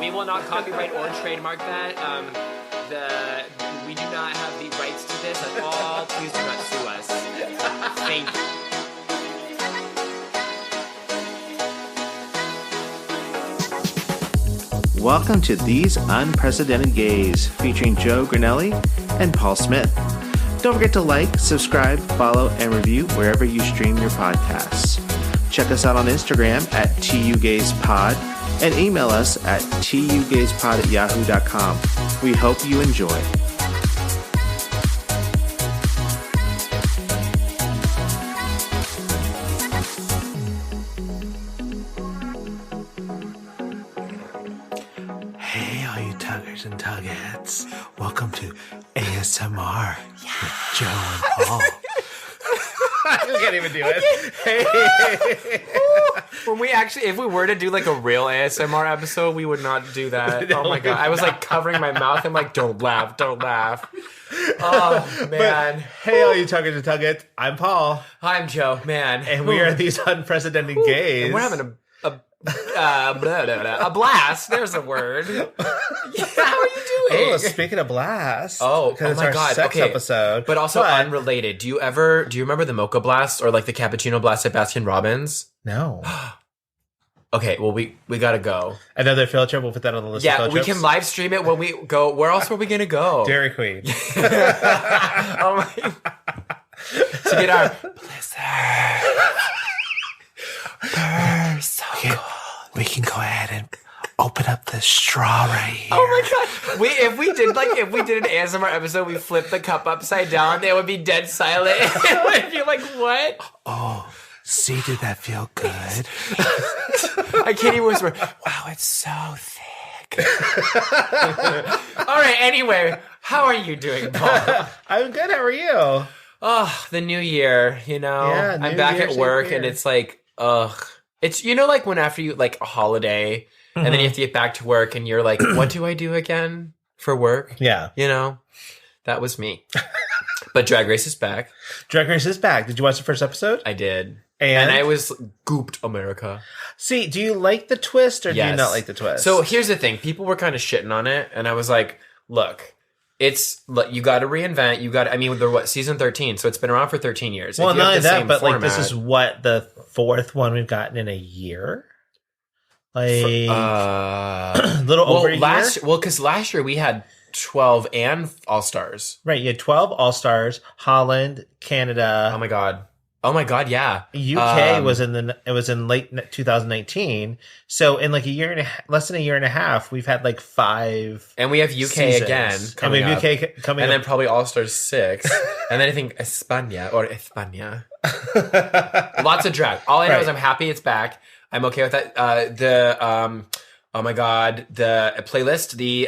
We will not copyright or trademark that. We do not have the rights to this at all. Please do not sue us. Thank you. Welcome to These Unprecedented Gays, featuring Joe Granelli and Paul Smith. Don't forget to like, subscribe, follow, and review wherever you stream your podcasts. Check us out on Instagram at tugayspod and email us at tugayspod@yahoo.com. We hope you enjoy. Hey, all you tuggers and tuggettes. Welcome to ASMR with Joe and Paul. I can't even do it. Hey. When we actually, if we were to do like a real ASMR episode, we would not do that. No, oh my God. I was like covering my mouth. I'm like, don't laugh. Oh, man. Hey, all you tuggers and tuggettes. I'm Paul. I'm Joe, man. And we are These Unprecedented Gays. And we're having a blast. There's a word. Yeah, how are you doing? Oh, speaking of blast. Because it's our sex episode. But also unrelated. Do you remember the mocha blast or like the cappuccino blast at Baskin Robbins? No. Okay, well we gotta go. Another field trip. We'll put that on the list. Yeah, of we field can live stream it when we go. Where else are we gonna go? Dairy Queen. Oh my! To get our blizzard. So cool. We can go ahead and open up the straw right here. Oh my God! If we did an ASMR episode, we flipped the cup upside down. It would be dead silent. It would be like, what? Oh, see, did that feel good? I can't even whisper. Wow, it's so thick. All right. Anyway, how are you doing, Paul? I'm good. How are you? Oh, the new year. You know, Yeah, I'm back at work, and it's like, ugh. It's, like when after you, like, a holiday, and then you have to get back to work, and you're like, what do I do again for work? Yeah. That was me. But Drag Race is back. Drag Race is back. Did you watch the first episode? I did. And I was gooped, America. See, do you like the twist, or do you Yes. not like the twist? So here's the thing. People were kind of shitting on it, and I was like, look, you got to reinvent. They're season 13, so it's been around for 13 years. Well, If you not have only the that, same but format, like this is what the fourth one we've gotten in a year. Like a little over a year. Because last year we had 12 and All Stars. Right, you had 12 All Stars, Holland, Canada. Oh my God, yeah. UK was in late 2019. So in like less than a year and a half, we've had like 5. And we have UK seasons. again coming and we have up. UK coming and up. then probably All Stars 6. And then I think España. Lots of drag. All I know is I'm happy it's back. I'm okay with that. Oh my God, the playlist, the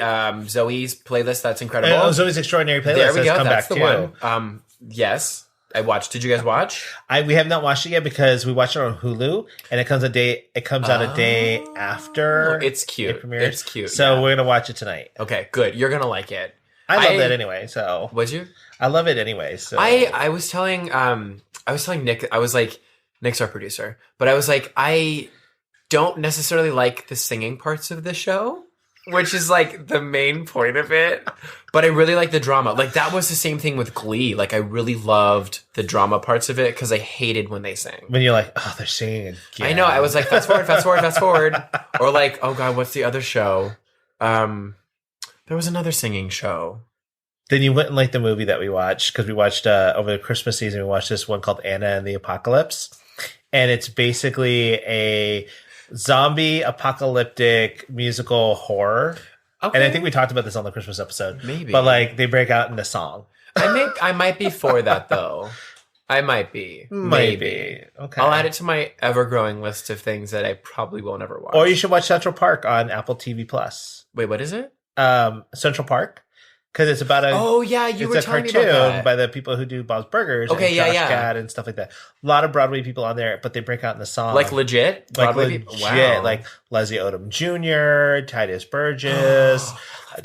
Zoe's playlist, that's incredible. Zoe's Extraordinary Playlist there we go. has come That's back the too. one. Yes, I watched. Did you guys watch? We have not watched it yet because we watched it on Hulu, and it comes out a day after. It's cute. It premieres. It's cute. So we're gonna watch it tonight. Okay, good. You're gonna like it. I love it anyway. So would you? I love it anyway. So I was telling Nick. I was like, Nick's our producer, but I was like, I don't necessarily like the singing parts of the show, which is like the main point of it. But I really like the drama. Like that was the same thing with Glee. Like I really loved the drama parts of it because I hated when they sang. When you're like, oh, they're singing again. I know. I was like, fast forward. Or like, oh God, what's the other show? There was another singing show. Then you went and liked the movie that we watched because we watched over the Christmas season. We watched this one called Anna and the Apocalypse, and it's basically a zombie apocalyptic musical horror. Okay. And I think we talked about this on the Christmas episode. Maybe. But like they break out in a song. I might be for that though. I might be. Maybe. Okay. I'll add it to my ever-growing list of things that I probably won't ever watch. Or you should watch Central Park on Apple TV Plus. Wait, what is it? Central Park. Because it's about you were telling me about that. It's a cartoon by the people who do Bob's Burgers and Josh Gad and stuff like that. A lot of Broadway people on there, but they break out in the song. Like legit? Broadway people? Wow. Like Leslie Odom Jr., Titus Burgess,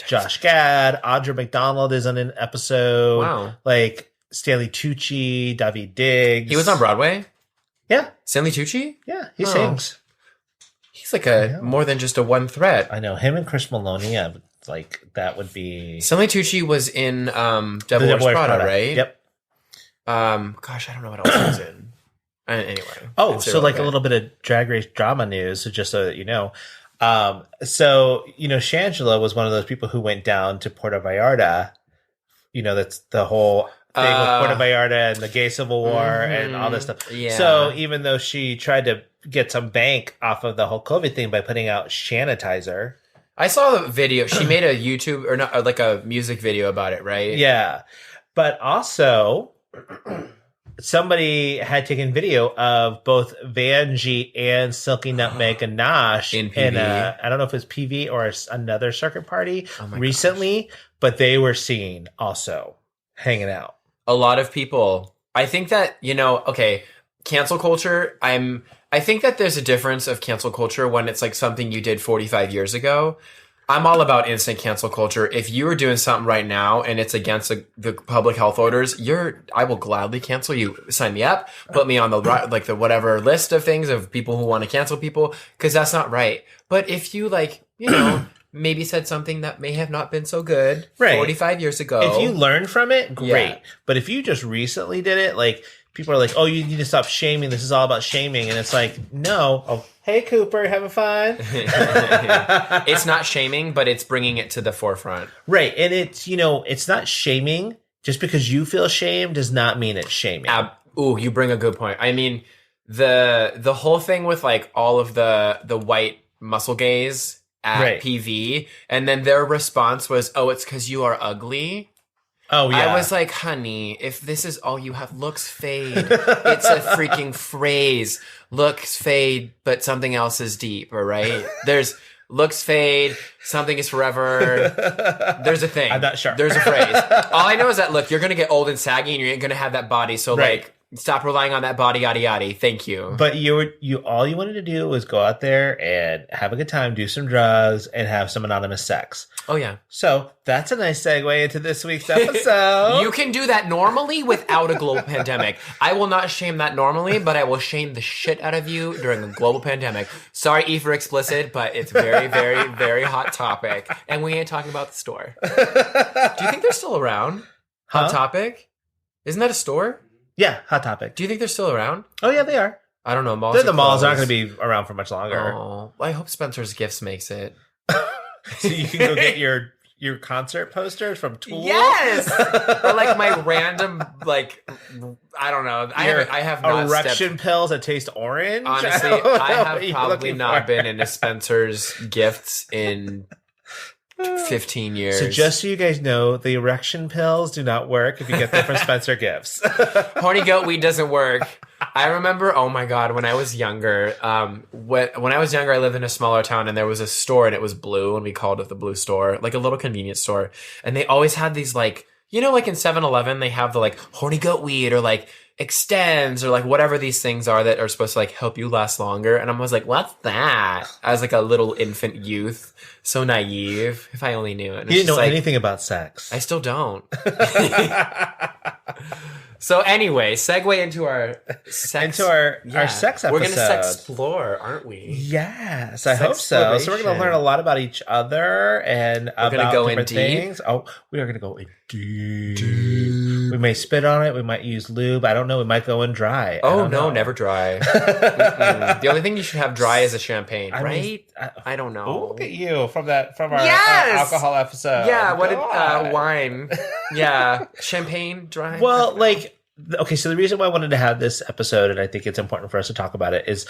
Josh Gad, Audra McDonald is on an episode. Wow. Like Stanley Tucci, David Diggs. He was on Broadway? Yeah. Stanley Tucci? Yeah, he sings. He's It's like more than just a one threat. I know him and Chris Maloney. Like that would be. Stanley Tucci was in Devil Wears Prada, right? Yep. Gosh, I don't know what else he was in. Anyway. Oh, so like a little bit of Drag Race drama news, so just so that you know. So, Shangela was one of those people who went down to Puerto Vallarta. That's the whole thing with Puerto Vallarta and the gay civil war and all this stuff. Yeah. So even though she tried to get some bank off of the whole COVID thing by putting out Shanitizer. I saw the video. She made a YouTube or not like a music video about it, right? Yeah. But also somebody had taken video of both Vanjie and Silky Nutmeg Ganache in PV. I don't know if it was PV or another circuit party recently, but they were seen also hanging out. A lot of people. I think that, cancel culture, I think that there's a difference of cancel culture when it's like something you did 45 years ago. I'm all about instant cancel culture. If you are doing something right now and it's against the public health orders, I will gladly cancel you. Sign me up, put me on the whatever list of things of people who want to cancel people, because that's not right. But if you maybe said something that may have not been so good 45 years ago. If you learn from it, great. Yeah. But if you just recently did it, like people are like, oh, you need to stop shaming. This is all about shaming. And it's like, no. Oh, hey, Cooper, having fun? It's not shaming, but it's bringing it to the forefront. Right. And it's, it's not shaming. Just because you feel shame does not mean it's shaming. Ooh, you bring a good point. I mean, the whole thing with like all of the white muscle gays at PV, and then their response was, oh, it's because you are ugly. Oh, yeah. I was like, honey, if this is all you have, looks fade. It's a freaking phrase. Looks fade, but something else is deep, all right? There's looks fade, something is forever. There's a thing. I'm not sure. There's a phrase. All I know is that, look, you're going to get old and saggy and you ain't going to have that body. So, stop relying on that body, yada, yada. Thank you. But all you wanted to do was go out there and have a good time, do some drugs, and have some anonymous sex. Oh, yeah. So that's a nice segue into this week's episode. You can do that normally without a global pandemic. I will not shame that normally, but I will shame the shit out of you during a global pandemic. Sorry, E for explicit, but it's very, very, very hot topic. And we ain't talking about the store. Do you think they're still around? Hot Topic? Isn't that a store? Yeah, Hot Topic. Do you think they're still around? Oh, yeah, they are. I don't know. Malls aren't going to be around for much longer. Oh, I hope Spencer's Gifts makes it. So you can go get your concert posters from Tool? Yes! Or like my random, I don't know. I have not erection pills that taste orange? Honestly, I have probably not been into Spencer's Gifts in 15 years. So just so you guys know, the erection pills do not work if you get them from Spencer Gifts. Horny goat weed doesn't work. I remember, oh my God, when I was younger, when I was younger, I lived in a smaller town and there was a store and it was blue and we called it the Blue Store, like a little convenience store. And they always had these like in 7-Eleven, they have the horny goat weed or extends or whatever these things are that are supposed to help you last longer. And I was like, what's that? I was like a little infant youth. So naive. If I only knew it. You didn't know anything about sex. I still don't. So anyway, segue into our sex. Our sex episode. We're going to sexplore, aren't we? Yes, I hope so. So we're going to learn a lot about each other and about different things. Oh, we are going to go in deep. We may spit on it. We might use lube. I don't know. We might go in dry. Oh, no, never dry. The only thing you should have dry is a champagne, right? I don't know. Oh, look at you from our alcohol episode. Yeah, what did wine? Yeah, champagne, dry. Well, okay, so the reason why I wanted to have this episode, and I think it's important for us to talk about it, is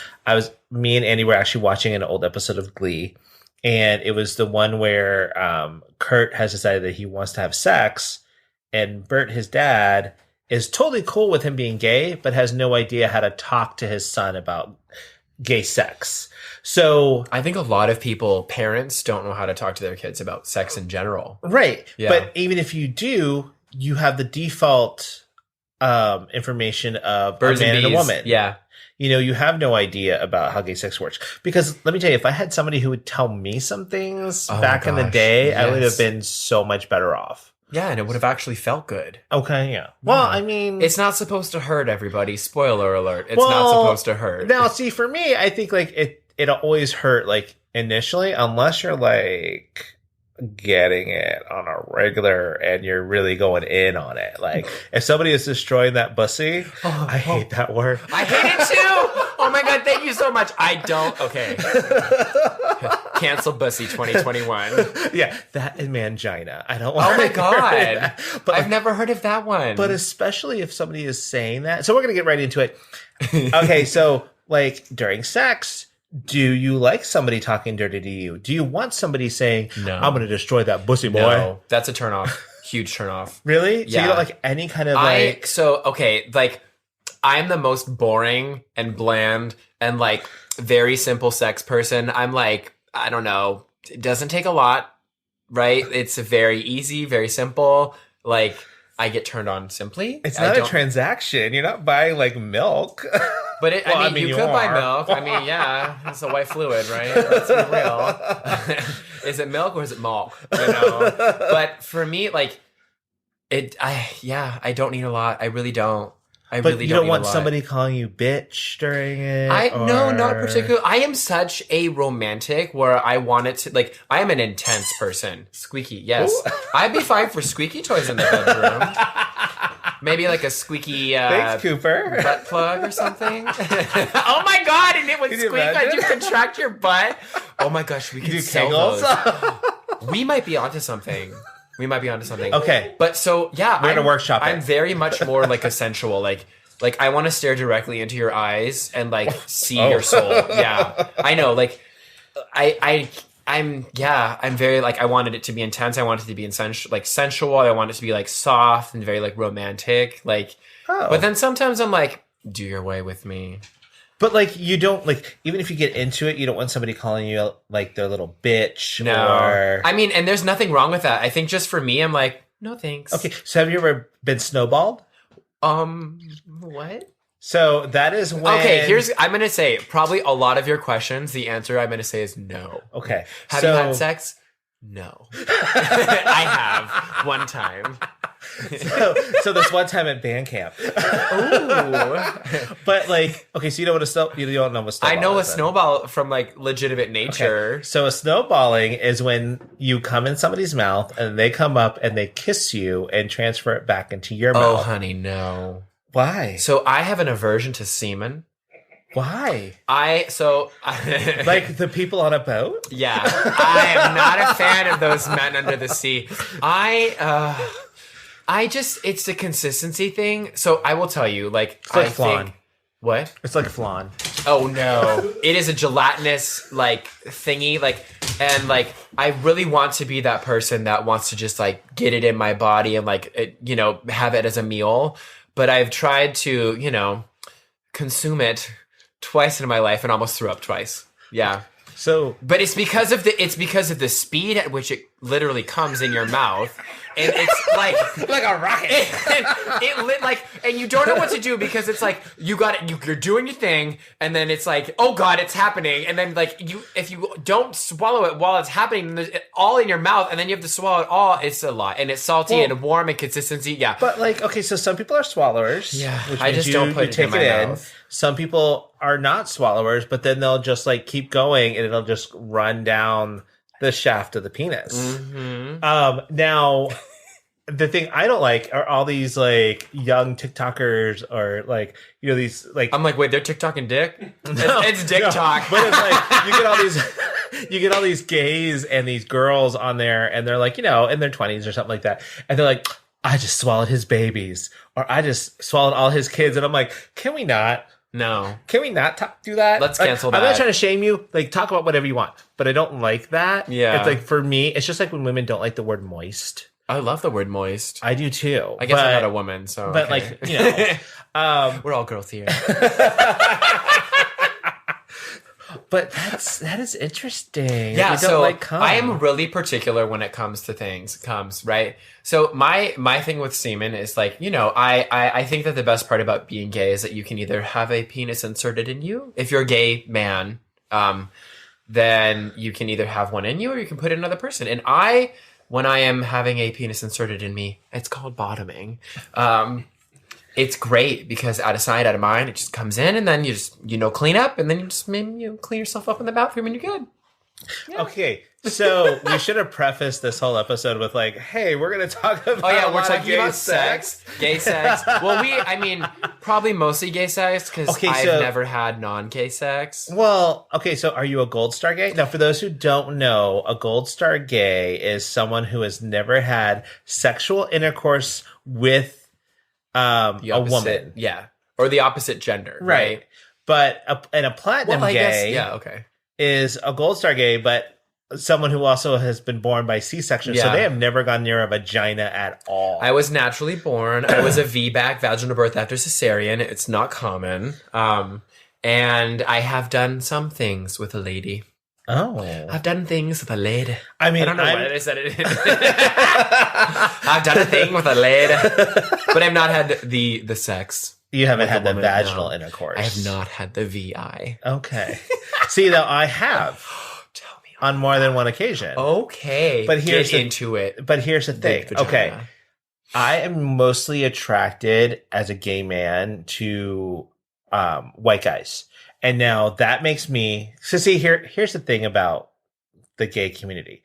me and Andy were actually watching an old episode of Glee, and it was the one where Kurt has decided that he wants to have sex, and Bert, his dad, is totally cool with him being gay, but has no idea how to talk to his son about gay sex. So I think a lot of parents don't know how to talk to their kids about sex in general. Right. Yeah. But even if you do, you have the default information of birds a man and a woman. Yeah. You have no idea about how gay sex works. Because let me tell you, if I had somebody who would tell me some things back in the day, yes, I would have been so much better off. Yeah, and it would have actually felt good. Okay, yeah. Well, I mean, it's not supposed to hurt, everybody. Spoiler alert. It's not supposed to hurt. Now, see, for me, I think it'll always hurt like initially, unless you're like getting it on a regular and you're really going in on it. Like if somebody is destroying that bussy, I hate that word. I hate it too. Oh my God, thank you so much. I don't. Okay. Cancel bussy 2021. Yeah, that and mangina. I don't want Oh my to God. hear that. But I've never heard of that one. But especially if somebody is saying that. So we're going to get right into it. Okay, so like during sex, do you like somebody talking dirty to you? Do you want somebody saying, No. I'm going to destroy that bussy boy? No, that's a turnoff. Huge turnoff. Really? So Yeah. you don't like any kind of like... I'm the most boring and bland and like very simple sex person. I'm like, I don't know. It doesn't take a lot, right? It's very easy, very simple. Like I get turned on simply. It's not a transaction. You're not buying like milk. But Well, you could buy milk. I mean, yeah, it's a white fluid, right? Let's be real. Is it milk or is it milk? You know. But for me, like, I don't need a lot. I really don't. But you don't want somebody calling you bitch during it? No, not particularly. I am such a romantic where I want it to, like, I am an intense person. Squeaky, yes. Ooh. I'd be fine for squeaky toys in the bedroom. Maybe like a squeaky Thanks, Cooper. butt plug or something. Oh my God, and it would squeak when you contract your butt. Oh my gosh, we could sell those. We might be onto something. Okay. But so, yeah. We're going to workshop it. I'm very much more like a sensual, like I want to stare directly into your eyes and like see your soul. Yeah. I know. Like I'm very like, I wanted it to be intense. I wanted it to be sensual. I want it to be like soft and very like romantic. Like, but then sometimes I'm like, do your way with me. But like you don't like, even if you get into it, you don't want somebody calling you like their little bitch. No, or... I mean, and there's nothing wrong with that. I think just for me, I'm like, no thanks. Okay, so have you ever been snowballed? What? So that is when. Okay, I'm gonna say probably a lot of your questions. The answer I'm gonna say is no. Okay, have you had sex? No, I have one time. So this one time at band camp. Ooh. But like, okay, so you don't know what a snowball I know is, a snowball from like legitimate nature. Okay. So a snowballing is when you come in somebody's mouth and they come up and they kiss you and transfer it back into your mouth. Oh, honey, no. Why? So I have an aversion to semen. Why? Like the people on a boat? Yeah. I am not a fan of those men under the sea. It's a consistency thing. So I will tell you, like, it's like flan. What? It's like flan. Oh no. It is a gelatinous, like, thingy, like, and like, I really want to be that person that wants to just like get it in my body and like, have it as a meal. But I've tried to, consume it twice in my life and almost threw up twice. Yeah. So, but it's because of the speed at which it literally comes in your mouth, and it's like like a rocket. It lit like, and you don't know what to do because it's like you got it, you're doing your thing, and then it's like, oh God, it's happening, and then like if you don't swallow it while it's happening, there's all in your mouth, and then you have to swallow it all. It's a lot, and it's salty and warm and consistency. Yeah, but like, okay, so some people are swallowers. Yeah, which I just don't put it in my mouth. Some people are not swallowers, but then they'll just like keep going and it'll just run down the shaft of the penis. Mm-hmm. Now, the thing I don't like are all these like young TikTokers or like, these like. I'm like, wait, they're TikToking dick? It's dick talk. But it's like, you get all these gays and these girls on there and they're like, in their 20s or something like that. And they're like, I just swallowed his babies or I just swallowed all his kids. And I'm like, can we not? No. Can we not do that? Let's cancel that. I'm not trying to shame you. Like, talk about whatever you want. But I don't like that. Yeah. It's like, for me, it's just like when women don't like the word moist. I love the word moist. I do too. I guess I'm not a woman, so. But okay. We're all girls here. But that is interesting. Yeah, so I am really particular when it comes to things. Right? So my thing with semen is like, I think that the best part about being gay is that you can either have a penis inserted in you. If you're a gay man, then you can either have one in you or you can put it in another person. And when I am having a penis inserted in me, it's called bottoming. it's great because out of sight, out of mind, it just comes in and then you just, clean up and then you just maybe clean yourself up in the bathroom and you're good. Yeah. Okay, so we should have prefaced this whole episode with like, hey, we're going to talk about we're talking about sex. Gay sex. Well, probably mostly gay sex because I've never had non-gay sex. Well, okay, so are you a gold star gay? Now, for those who don't know, a gold star gay is someone who has never had sexual intercourse with a woman. Yeah, or the opposite gender. Right. But a platinum gay is a gold star gay, but someone who also has been born by C-section, so they have never gone near a vagina at all. I was naturally born. I was a VBAC, vaginal birth after cesarean. It's not common. And I have done some things with a lady. Oh. I've done things with a lady. I mean, I don't know why I said it. I've done a thing with a lady. But I've not had the sex. You haven't had the vaginal intercourse. I have not had the VI. Okay. See, though, I have. Tell me. On more than one occasion. Okay. But here's into it. But here's the thing. Okay. I am mostly attracted as a gay man to white guys. And now that makes me... So see, here's the thing about the gay community.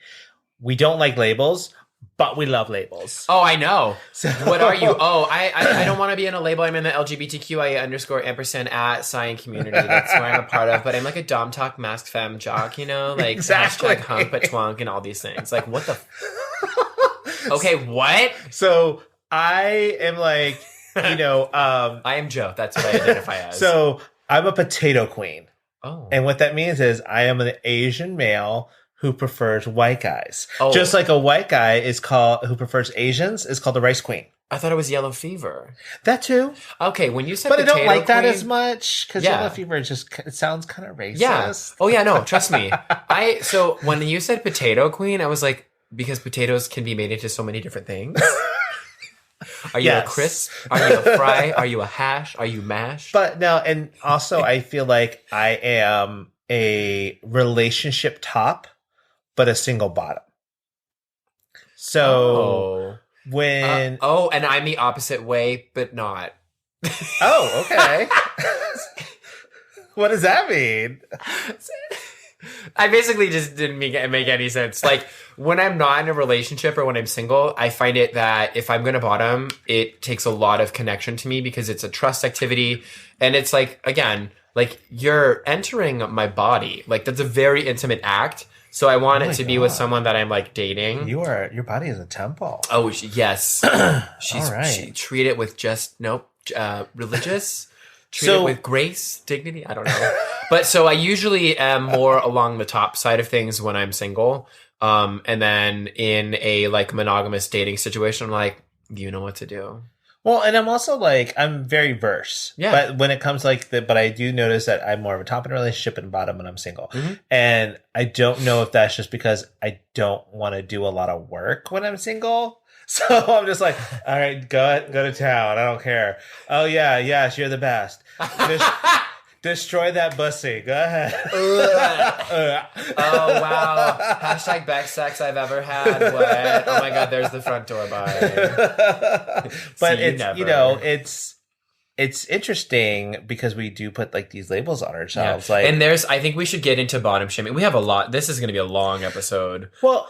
We don't like labels, but we love labels. Oh, I know. So, what are you? Oh, I don't want to be in a label. I'm in the LGBTQIA _ @ sign community. That's where I'm a part of. But I'm like a dom talk masked femme jock, like exactly. # hump at twunk and all these things. Like, what the... Okay, what? So I am like, I am Joe. That's what I identify as. So I'm a potato queen. Oh. And what that means is I am an Asian male who prefers white guys. Oh. Just like a white guy who prefers Asians is called the rice queen. I thought it was yellow fever. That too. Okay, when you said but potato I don't like that queen, as much because yellow fever it sounds kind of racist. Yeah. Oh yeah, no, trust me. So when you said potato queen, I was like, because potatoes can be made into so many different things. Are you a crisp? Are you a fry? Are you a hash? Are you mash? But no, and also I feel like I am a relationship top, but a single bottom. So when... and I'm the opposite way, but not. Oh, okay. What does that mean? I basically just didn't make any sense. Like, when I'm not in a relationship or when I'm single, I find it that if I'm going to bottom, it takes a lot of connection to me because it's a trust activity. And it's like, again, like you're entering my body. Like, that's a very intimate act. So I want it to be with someone that I'm like dating. Your body is a temple. Oh, yes. She treat it with religious. Treat it with grace, dignity. I don't know. But so I usually am more along the top side of things when I'm single. And then in a like monogamous dating situation, I'm like, you know what to do. Well, and I'm also like, I'm very verse. Yeah. But when it comes but I do notice that I'm more of a top in a relationship and bottom when I'm single. Mm-hmm. And I don't know if that's just because I don't want to do a lot of work when I'm single. So I'm just like, all right, go to town. I don't care. Oh, yeah, yes, you're the best. Destroy that pussy. Go ahead. Oh, wow. # best sex I've ever had. What? Oh, my God, there's the front door. Bye. But it's interesting because we do put like these labels on ourselves. Yeah. Like, and I think we should get into bottom shaming. We have a lot. This is going to be a long episode. Well,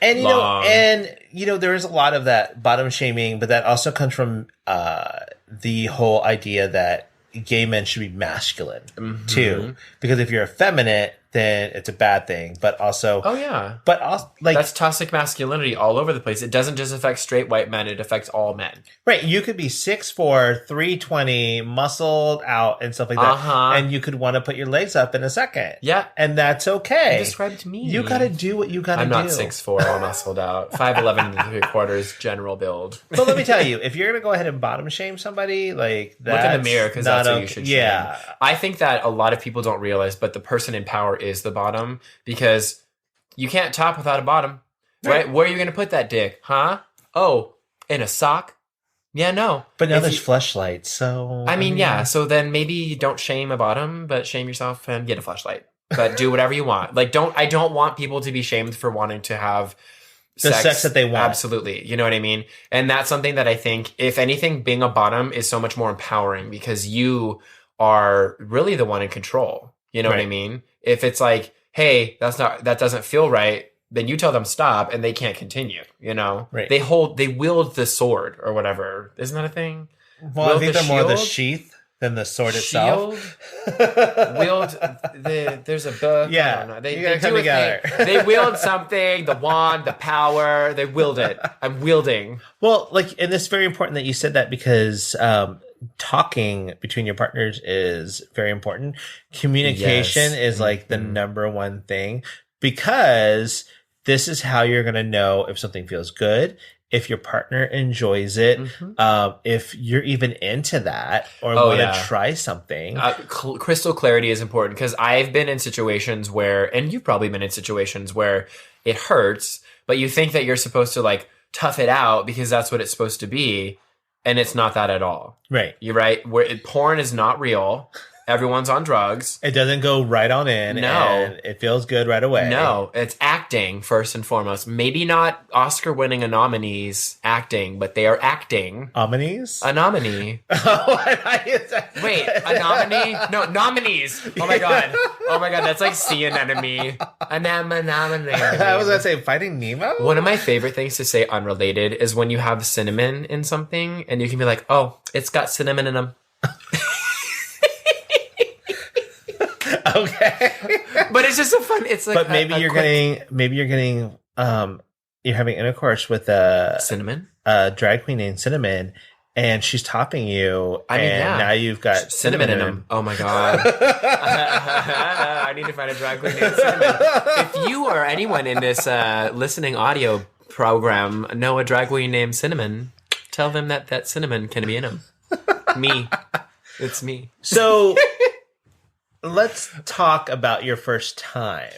and there is a lot of that bottom shaming, but that also comes from the whole idea that gay men should be masculine too, because if you're effeminate, then it's a bad thing. But also, like that's toxic masculinity all over the place. It doesn't just affect straight white men; it affects all men. Right? You could be 6'4", 320, muscled out, and stuff like that, and you could want to put your legs up in a second. Yeah, and that's okay. You described me. You got to do what you got to do. I'm not 6'4", all muscled out, 5'11" and 3/4 general build. But let me tell you, if you're gonna go ahead and bottom shame somebody, like look in the mirror because that's what you should. Yeah, shame. I think that a lot of people don't realize, but the person in power is the bottom because you can't top without a bottom, right? Where are you going to put that dick? Huh? Oh, in a sock? Yeah, no. But now there's fleshlights, so... I mean, yeah, so then maybe don't shame a bottom, but shame yourself and get a fleshlight. But do whatever you want. Like, I don't want people to be shamed for wanting to have the sex that they want. Absolutely. You know what I mean? And that's something that I think, if anything, being a bottom is so much more empowering because you are really the one in control. You know what I mean? If it's like, hey, that doesn't feel right, then you tell them stop and they can't continue, you know? Right. They wield the sword or whatever. Isn't that a thing? Well, Wield I think the they're more the shield? sheath than the sword itself. Wield there's a book. Yeah, I don't know. They you gotta do come a together. thing. They wield something, the wand, the power. They wield it. I'm wielding. Well, like, and it's very important that you said that because talking between your partners is very important. Communication is like the number one thing because this is how you're going to know if something feels good, if your partner enjoys it, if you're even into that or want to try something. Crystal clarity is important because I've been in situations where, and you've probably been in situations where it hurts, but you think that you're supposed to like tough it out because that's what it's supposed to be. And it's not that at all. Right. You're right. Porn is not real. Everyone's on drugs. It doesn't go right on in. No. And it feels good right away. No, it's acting first and foremost. Maybe not Oscar-winning nominees acting, but they are acting. Nominees? A nominee. Wait, a nominee? No, nominees. Oh my god. Oh my god, that's like sea anemone. Anemone. I was going to say Finding Nemo? One of my favorite things to say unrelated is when you have cinnamon in something and you can be like, oh, it's got cinnamon in them. Okay. But it's just a fun, it's like, but maybe you're getting, you're having intercourse with a drag queen named Cinnamon, and she's topping you. Now you've got cinnamon in them. Oh my god! I need to find a drag queen named Cinnamon. If you or anyone in this listening audio program know a drag queen named Cinnamon, tell them that cinnamon can be in them. Me, it's me. So. Let's talk about your first time.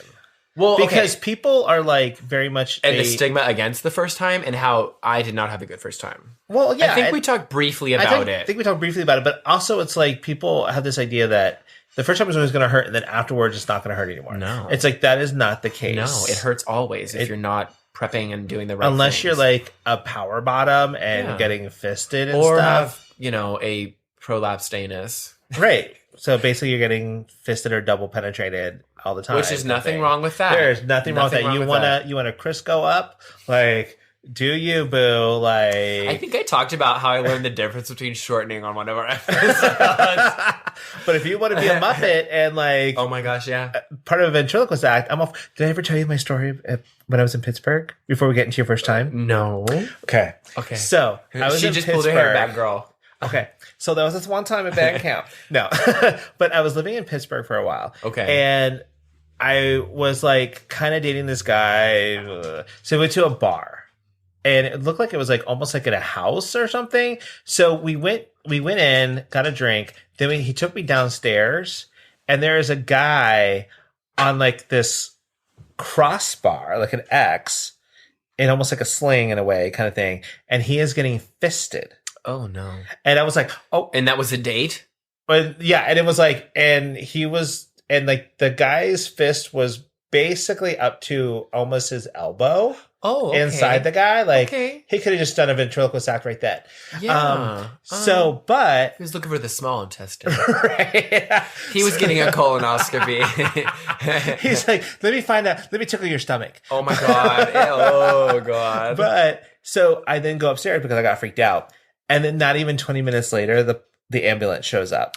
Well, because people are like very much the stigma against the first time and how I did not have a good first time. Well, yeah, I think we talked briefly about it. I think we talked briefly about it, but also it's like people have this idea that the first time is always going to hurt, and then afterwards it's not going to hurt anymore. No, it's like that is not the case. No, it hurts always if you're not prepping and doing the right unless things. You're like a power bottom and getting fisted and or stuff, have a prolapsed anus, right? So basically, you're getting fisted or double penetrated all the time. Which is nothing wrong with that. There's nothing wrong with that. You wanna Crisco up? Like, do you, boo? Like, I think I talked about how I learned the difference between shortening on one of our episodes. But if you want to be a Muppet and like, oh my gosh, yeah, part of a ventriloquist act, I'm off. Did I ever tell you my story when I was in Pittsburgh before we get into your first time? No. Okay. So I was she in just Pittsburgh. pulled her hair back, girl. Okay. So there was this one time at band camp. No. But I was living in Pittsburgh for a while. Okay. And I was like kind of dating this guy. So we went to a bar. And it looked like it was like almost like in a house or something. So we went in, got a drink. Then he took me downstairs. And there is a guy on like this crossbar, like an X, and almost like a sling in a way kind of thing. And he is getting fisted. Oh no. And I was like, oh. And that was a date? But yeah, and it was like, and like the guy's fist was basically up to almost his elbow. Oh, okay. Inside the guy. Like, he could have just done a ventriloquist act right then. Yeah. But he was looking for the small intestine. Right. He was getting a colonoscopy. He's like, let me tickle your stomach. Oh my God. Oh God. But so I then go upstairs because I got freaked out. And then not even 20 minutes later, the ambulance shows up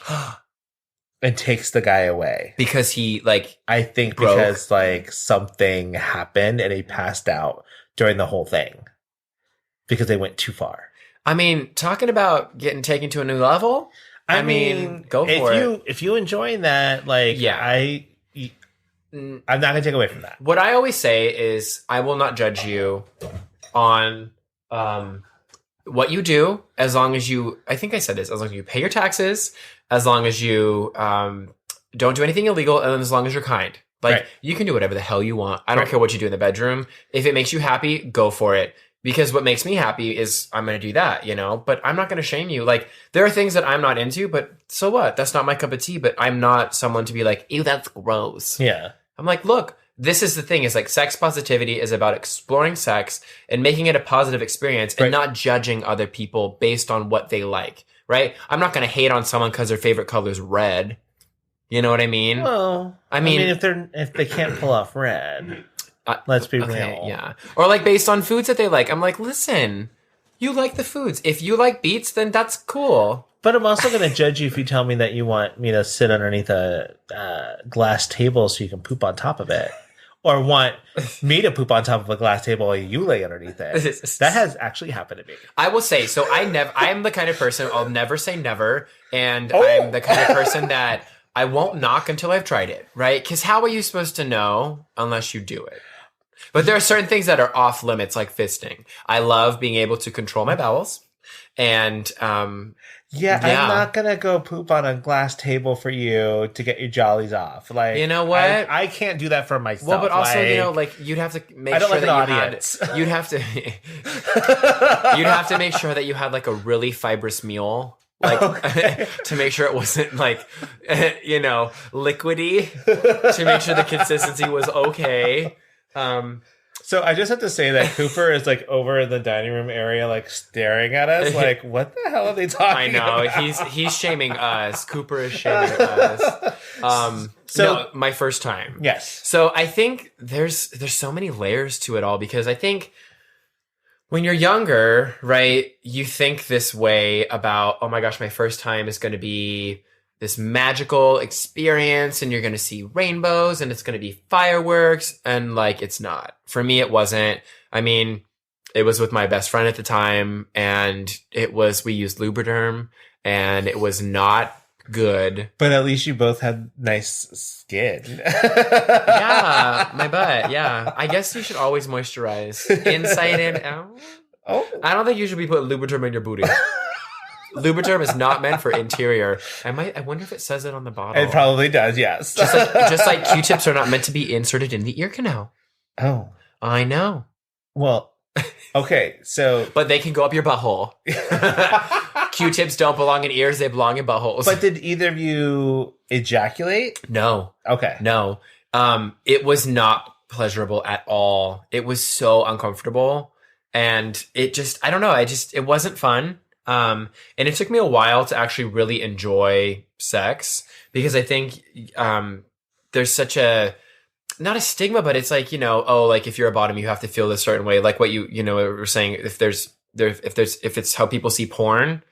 and takes the guy away. Because he, like, I think broke. Because, like, something happened and he passed out during the whole thing. Because they went too far. I mean, talking about getting taken to a new level, I mean, go for it. If you enjoying that, like, yeah. I'm not going to take away from that. What I always say is I will not judge you on what you do, as long as you, I think I said this, as long as you pay your taxes, as long as you don't do anything illegal, and as long as you're kind. Like, you can do whatever the hell you want. I don't care what you do in the bedroom. If it makes you happy, go for it. Because what makes me happy is I'm going to do that, But I'm not going to shame you. Like, there are things that I'm not into, but so what? That's not my cup of tea, but I'm not someone to be like, ew, that's gross. Yeah. I'm like, look, this is the thing, is like sex positivity is about exploring sex and making it a positive experience and not judging other people based on what they like, right? I'm not going to hate on someone because their favorite color is red. You know what I mean? Well, I mean, if they can't pull off red, let's be real. Yeah. Or like based on foods that they like. I'm like, listen, you like the foods. If you like beets, then that's cool. But I'm also going to judge you if you tell me that you want me to sit underneath a glass table so you can poop on top of it. Or want me to poop on top of a glass table while you lay underneath it. That has actually happened to me. I will say, so I'm the kind of person, I'll never say never. And I'm the kind of person that I won't knock until I've tried it, right? Because how are you supposed to know unless you do it? But there are certain things that are off limits, like fisting. I love being able to control my bowels. And I'm not going to go poop on a glass table for you to get your jollies off. Like, you know what? I can't do that for myself. Well, but also, you'd have to make sure that you'd have to make sure that you had like a really fibrous meal. Like to make sure it wasn't like, liquidy, to make sure the consistency was okay. So I just have to say that Cooper is like over in the dining room area, like staring at us, like, what the hell are they talking about? I know he's shaming us. Cooper is shaming us. My first time. Yes. So I think there's so many layers to it all, because I think when you're younger, right, you think this way about, oh my gosh, my first time is going to be this magical experience and you're going to see rainbows and it's going to be fireworks, and like, it's not. For me, it wasn't. I mean, it was with my best friend at the time, and we used Lubriderm, and it was not good. But at least you both had nice skin. Yeah, my butt. Yeah. I guess you should always moisturize inside and out. Oh. I don't think you should be putting Lubriderm in your booty. Lubriderm is not meant for interior. I wonder if it says it on the bottle. It probably does, yes. Just like Q-tips are not meant to be inserted in the ear canal. Oh. I know. Well, okay, so... But they can go up your butthole. Q-tips don't belong in ears, they belong in buttholes. But did either of you ejaculate? No. Okay. No. It was not pleasurable at all. It was so uncomfortable. And it just, I don't know, it wasn't fun. And it took me a while to actually really enjoy sex, because I think there's such a, not a stigma, but it's like, like if you're a bottom, you have to feel this certain way. Like what you were saying, if it's how people see porn,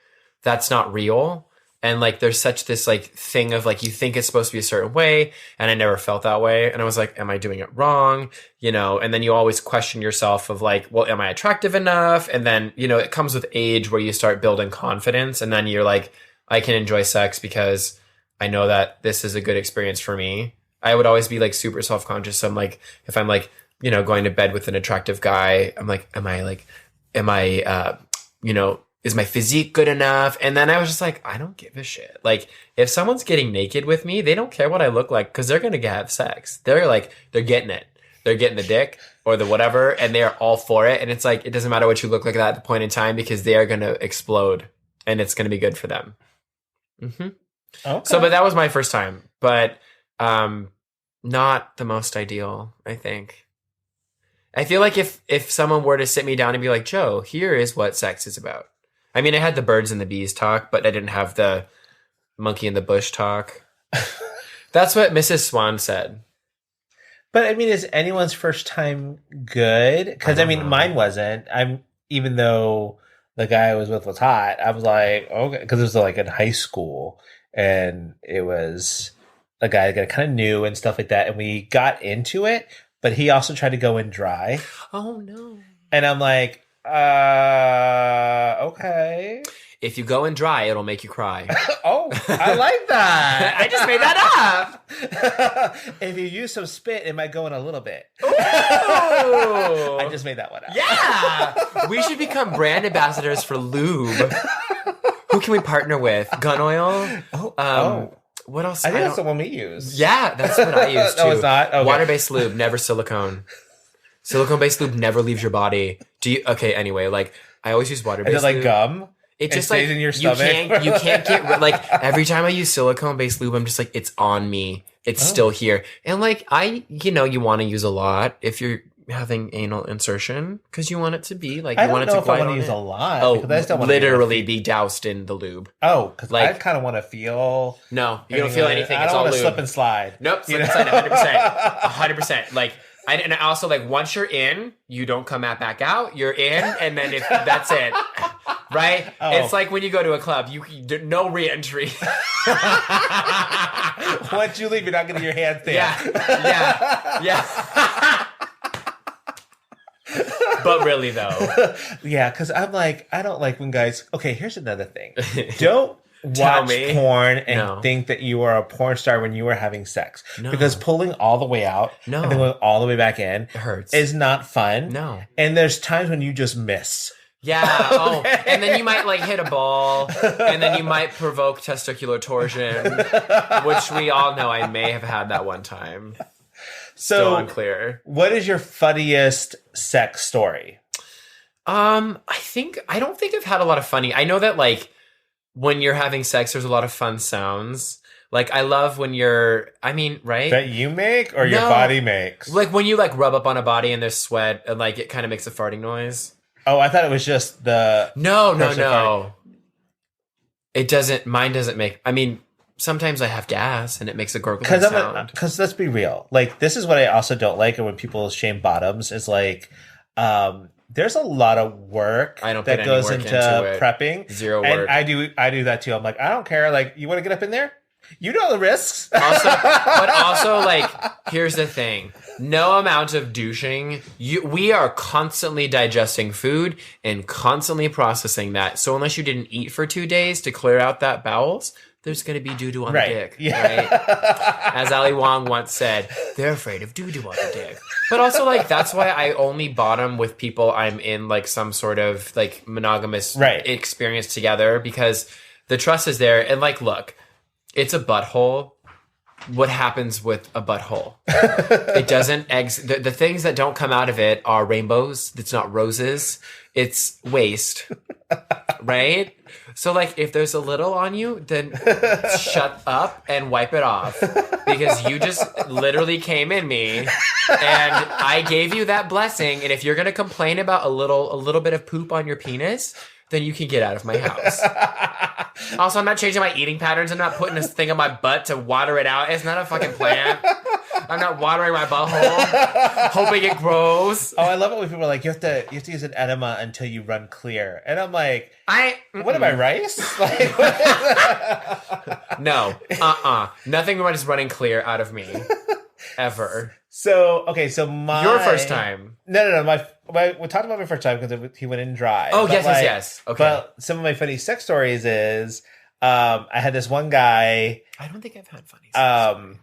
that's not real. And like, there's such this like thing of like, you think it's supposed to be a certain way. And I never felt that way. And I was like, am I doing it wrong? And then you always question yourself of like, well, am I attractive enough? And then, it comes with age where you start building confidence. And then you're like, I can enjoy sex because I know that this is a good experience for me. I would always be like super self-conscious. So I'm like, if I'm like, going to bed with an attractive guy, I'm like, is my physique good enough? And then I was just like, I don't give a shit. Like, if someone's getting naked with me, they don't care what I look like, because they're going to have sex. They're getting it. They're getting the dick or the whatever, and they're all for it. And it's like, it doesn't matter what you look like at that point in time, because they are going to explode and it's going to be good for them. Mm-hmm. Okay. So, but that was my first time, but not the most ideal, I think. I feel like if someone were to sit me down and be like, Joe, here is what sex is about. I mean, I had the birds and the bees talk, but I didn't have the monkey in the bush talk. That's what Mrs. Swan said. But I mean, is anyone's first time good? Because I mean, mine wasn't. Even though the guy I was with was hot, I was like, okay, because it was like in high school, and it was a guy that kind of knew and stuff like that, and we got into it. But he also tried to go in dry. Oh no! And I'm like, okay. If you go in dry, it'll make you cry. Oh, I like that. I just made that up. If you use some spit, it might go in a little bit. Ooh. I just made that one up. Yeah. We should become brand ambassadors for lube. Who can we partner with? Gun oil? What else? I think that's the one we use. Yeah, that's what I use too. No, it's not. Okay. Water-based lube, never silicone. Silicone-based lube never leaves your body. Okay, anyway, like, I always use water-based lube. Is it like gum? It just stays in your stomach. You can't get like, every time I use silicone-based lube, I'm just like, it's on me. it's still here. And like, you want to use a lot if you're having anal insertion because you want it to be like, I you don't want it know to if I glide want to on use it. a lot. Oh, because I just don't want literally be doused in the lube. Oh, because Like- I kind of want to feel. No, you don't feel anything. I It's don't all want to lube. slip and slide. Nope, slip and slide 100%. 100%. Like, and I also, like, once you're in, you don't come back out. You're in, and then if that's it. Right? Oh. It's like when you go to a club, no re-entry. Once you leave, you're not getting your hands there. Yeah. But really, though. Yeah, because I'm like, I don't like when guys. Okay, here's another thing. Don't Tell watch me. porn and No. think that you are a porn star when you are having sex. No. Because pulling all the way out No. and then going all the way back in It hurts. is not fun. No. And there's times when you just miss. Yeah. Oh, and then you might like hit a ball, and then you might provoke testicular torsion, which we all know I may have had that one time. Still So, unclear. what is your funniest sex story? I don't think I've had a lot of funny. I know that like when you're having sex, there's a lot of fun sounds. Like I love when right? That you make or your No. body makes? Like when you like rub up on a body and there's sweat and like it kind of makes a farting noise. Oh, I thought it was just the. No. farting. It doesn't. Mine doesn't make. I mean, sometimes I have gas and it makes a gurgling sound. Because let's be real. Like, this is what I also don't like, and when people shame bottoms, is like, there's a lot of work I don't that put any goes work into into it. prepping. Zero And work. I do that too. I'm like, I don't care. Like, you want to get up in there? You know the risks. But also, like, here's the thing: no amount of douching. We are constantly digesting food and constantly processing that. So unless you didn't eat for 2 days to clear out that bowels, there's going to be doo-doo on Right. the dick. Yeah. Right? As Ali Wong once said, they're afraid of doo-doo on the dick. But also, like, that's why I only bottom with people I'm in, like, some sort of, like, monogamous Right. experience together because the trust is there. And, like, look, it's a butthole. What happens with a butthole? It doesn't the things that don't come out of it are rainbows. It's not roses. It's waste. Right? So like if there's a little on you, then shut up and wipe it off. Because you just literally came in me and I gave you that blessing. And if you're gonna complain about a little bit of poop on your penis, then you can get out of my house. Also, I'm not changing my eating patterns. I'm not putting this thing on my butt to water it out. It's not a fucking plant. I'm not watering my butthole, hoping it grows. Oh, I love it when people are like, you have to use an enema until you run clear. And I'm like, what am I, rice? Like, No. Nothing is running clear out of me. Ever. so Your first time. No. We talked about my first time because he went in dry. Oh, But, yes. Okay. But some of my funny sex stories is I had this one guy, I don't think I've had funny sex.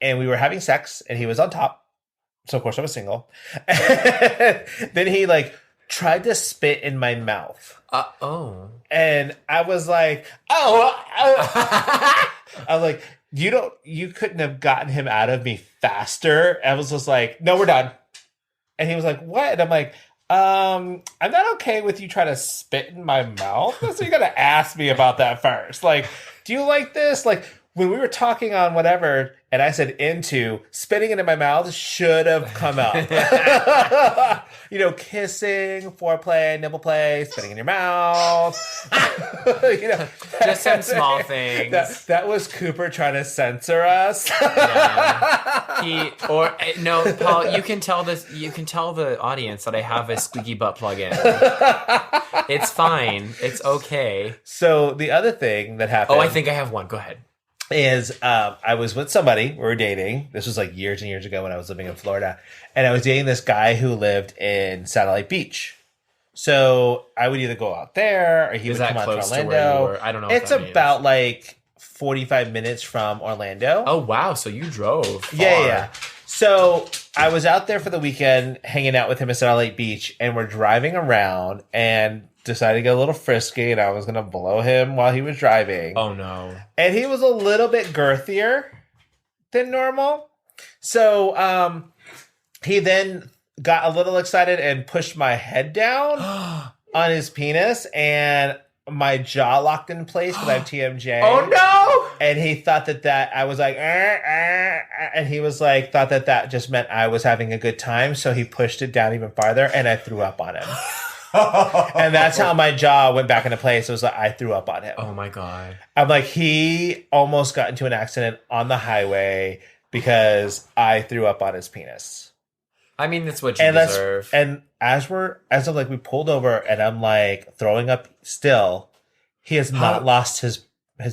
and we were having sex, and he was on top. So of course I was single. Then he like tried to spit in my mouth, and I was like, I was like, you couldn't have gotten him out of me faster. I was just like, no, we're done. And he was like, what? And I'm like, I'm not okay with you trying to spit in my mouth. So you gotta ask me about that first. Like, do you like this? Like, when we were talking on whatever, and I said spitting it in my mouth should have come up. Kissing, foreplay, nipple play, spitting in your mouth. Just some small things. That was Cooper trying to censor us. Yeah. Paul, you can tell the audience that I have a squeaky butt plug-in. It's fine. It's okay. So the other thing that happened. Oh, I think I have one. Go ahead. Is I was with somebody, we were dating. This was like years and years ago when I was living in Florida. And I was dating this guy who lived in Satellite Beach. So I would either go out there or he would come out to close Orlando. to where you were? I don't know. It's about like 45 minutes from Orlando. Oh, wow. So you drove far. Yeah. So I was out there for the weekend hanging out with him at Satellite Beach, and we're driving around and decided to get a little frisky, and I was going to blow him while he was driving. Oh, no. And he was a little bit girthier than normal. So he then got a little excited and pushed my head down on his penis, and my jaw locked in place because I have TMJ. Oh, no! And he thought that I was like, and he was like, thought that just meant I was having a good time. So he pushed it down even farther and I threw up on him. And that's how my jaw went back into place. It was like, I threw up on him. Oh my God. I'm like, he almost got into an accident on the highway because I threw up on his penis. I mean, that's what you deserve. And we pulled over and I'm like throwing up still, he has not lost his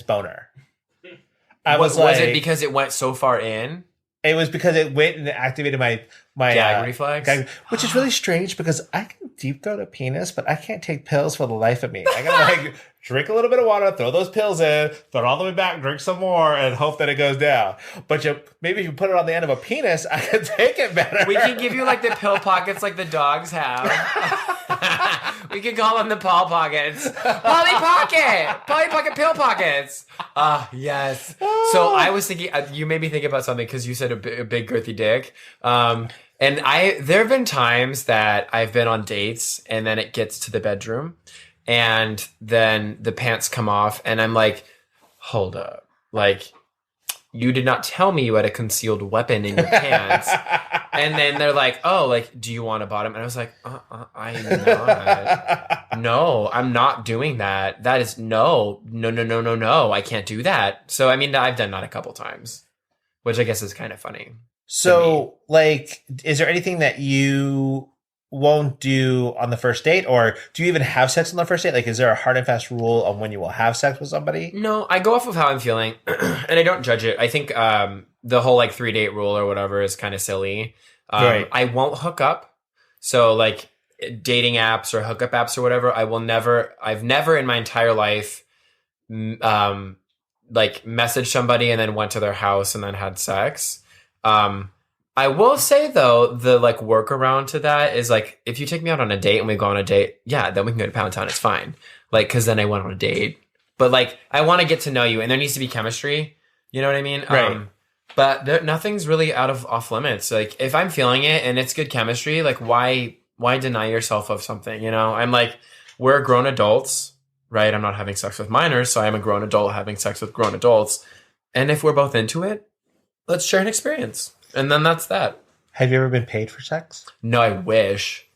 boner. Was it because it went so far in? It was because it went and activated my gag reflex, which is really strange because I can deep throat a penis, but I can't take pills for the life of me. I gotta like drink a little bit of water, throw those pills in, throw it all the way back, drink some more, and hope that it goes down. But maybe if you put it on the end of a penis, I can take it better. We can give you like the pill pockets like the dogs have. We can call them the Paul Pockets. Polly Pocket pill pockets. Yes. So I was thinking, you made me think about something because you said a big girthy dick. And there have been times that I've been on dates and then it gets to the bedroom and then the pants come off and I'm like, hold up. Like, you did not tell me you had a concealed weapon in your pants. And then they're like, oh, like, do you want a bottom? And I was like, I'm not. No, I'm not doing that. That is no. I can't do that. So, I mean, I've done that a couple times, which I guess is kind of funny. So, like, is there anything that you won't do on the first date? Or do you even have sex on the first date? Like, is there a hard and fast rule on when you will have sex with somebody? No, I go off of how I'm feeling and I don't judge it. I think the whole like 3-date rule or whatever is kind of silly. Right. I won't hook up. So like dating apps or hookup apps or whatever, I've never in my entire life like messaged somebody and then went to their house and then had sex. I will say though, the like workaround to that is like, if you take me out on a date and we go on a date, yeah, then we can go to Pound Town. It's fine. Like, cause then I went on a date, but like, I want to get to know you and there needs to be chemistry. You know what I mean? Right. But nothing's really off limits. Like if I'm feeling it and it's good chemistry, like why deny yourself of something? You know, I'm like, we're grown adults, right? I'm not having sex with minors. So I'm a grown adult having sex with grown adults. And if we're both into it, let's share an experience. And then that's that. Have you ever been paid for sex? No, I wish.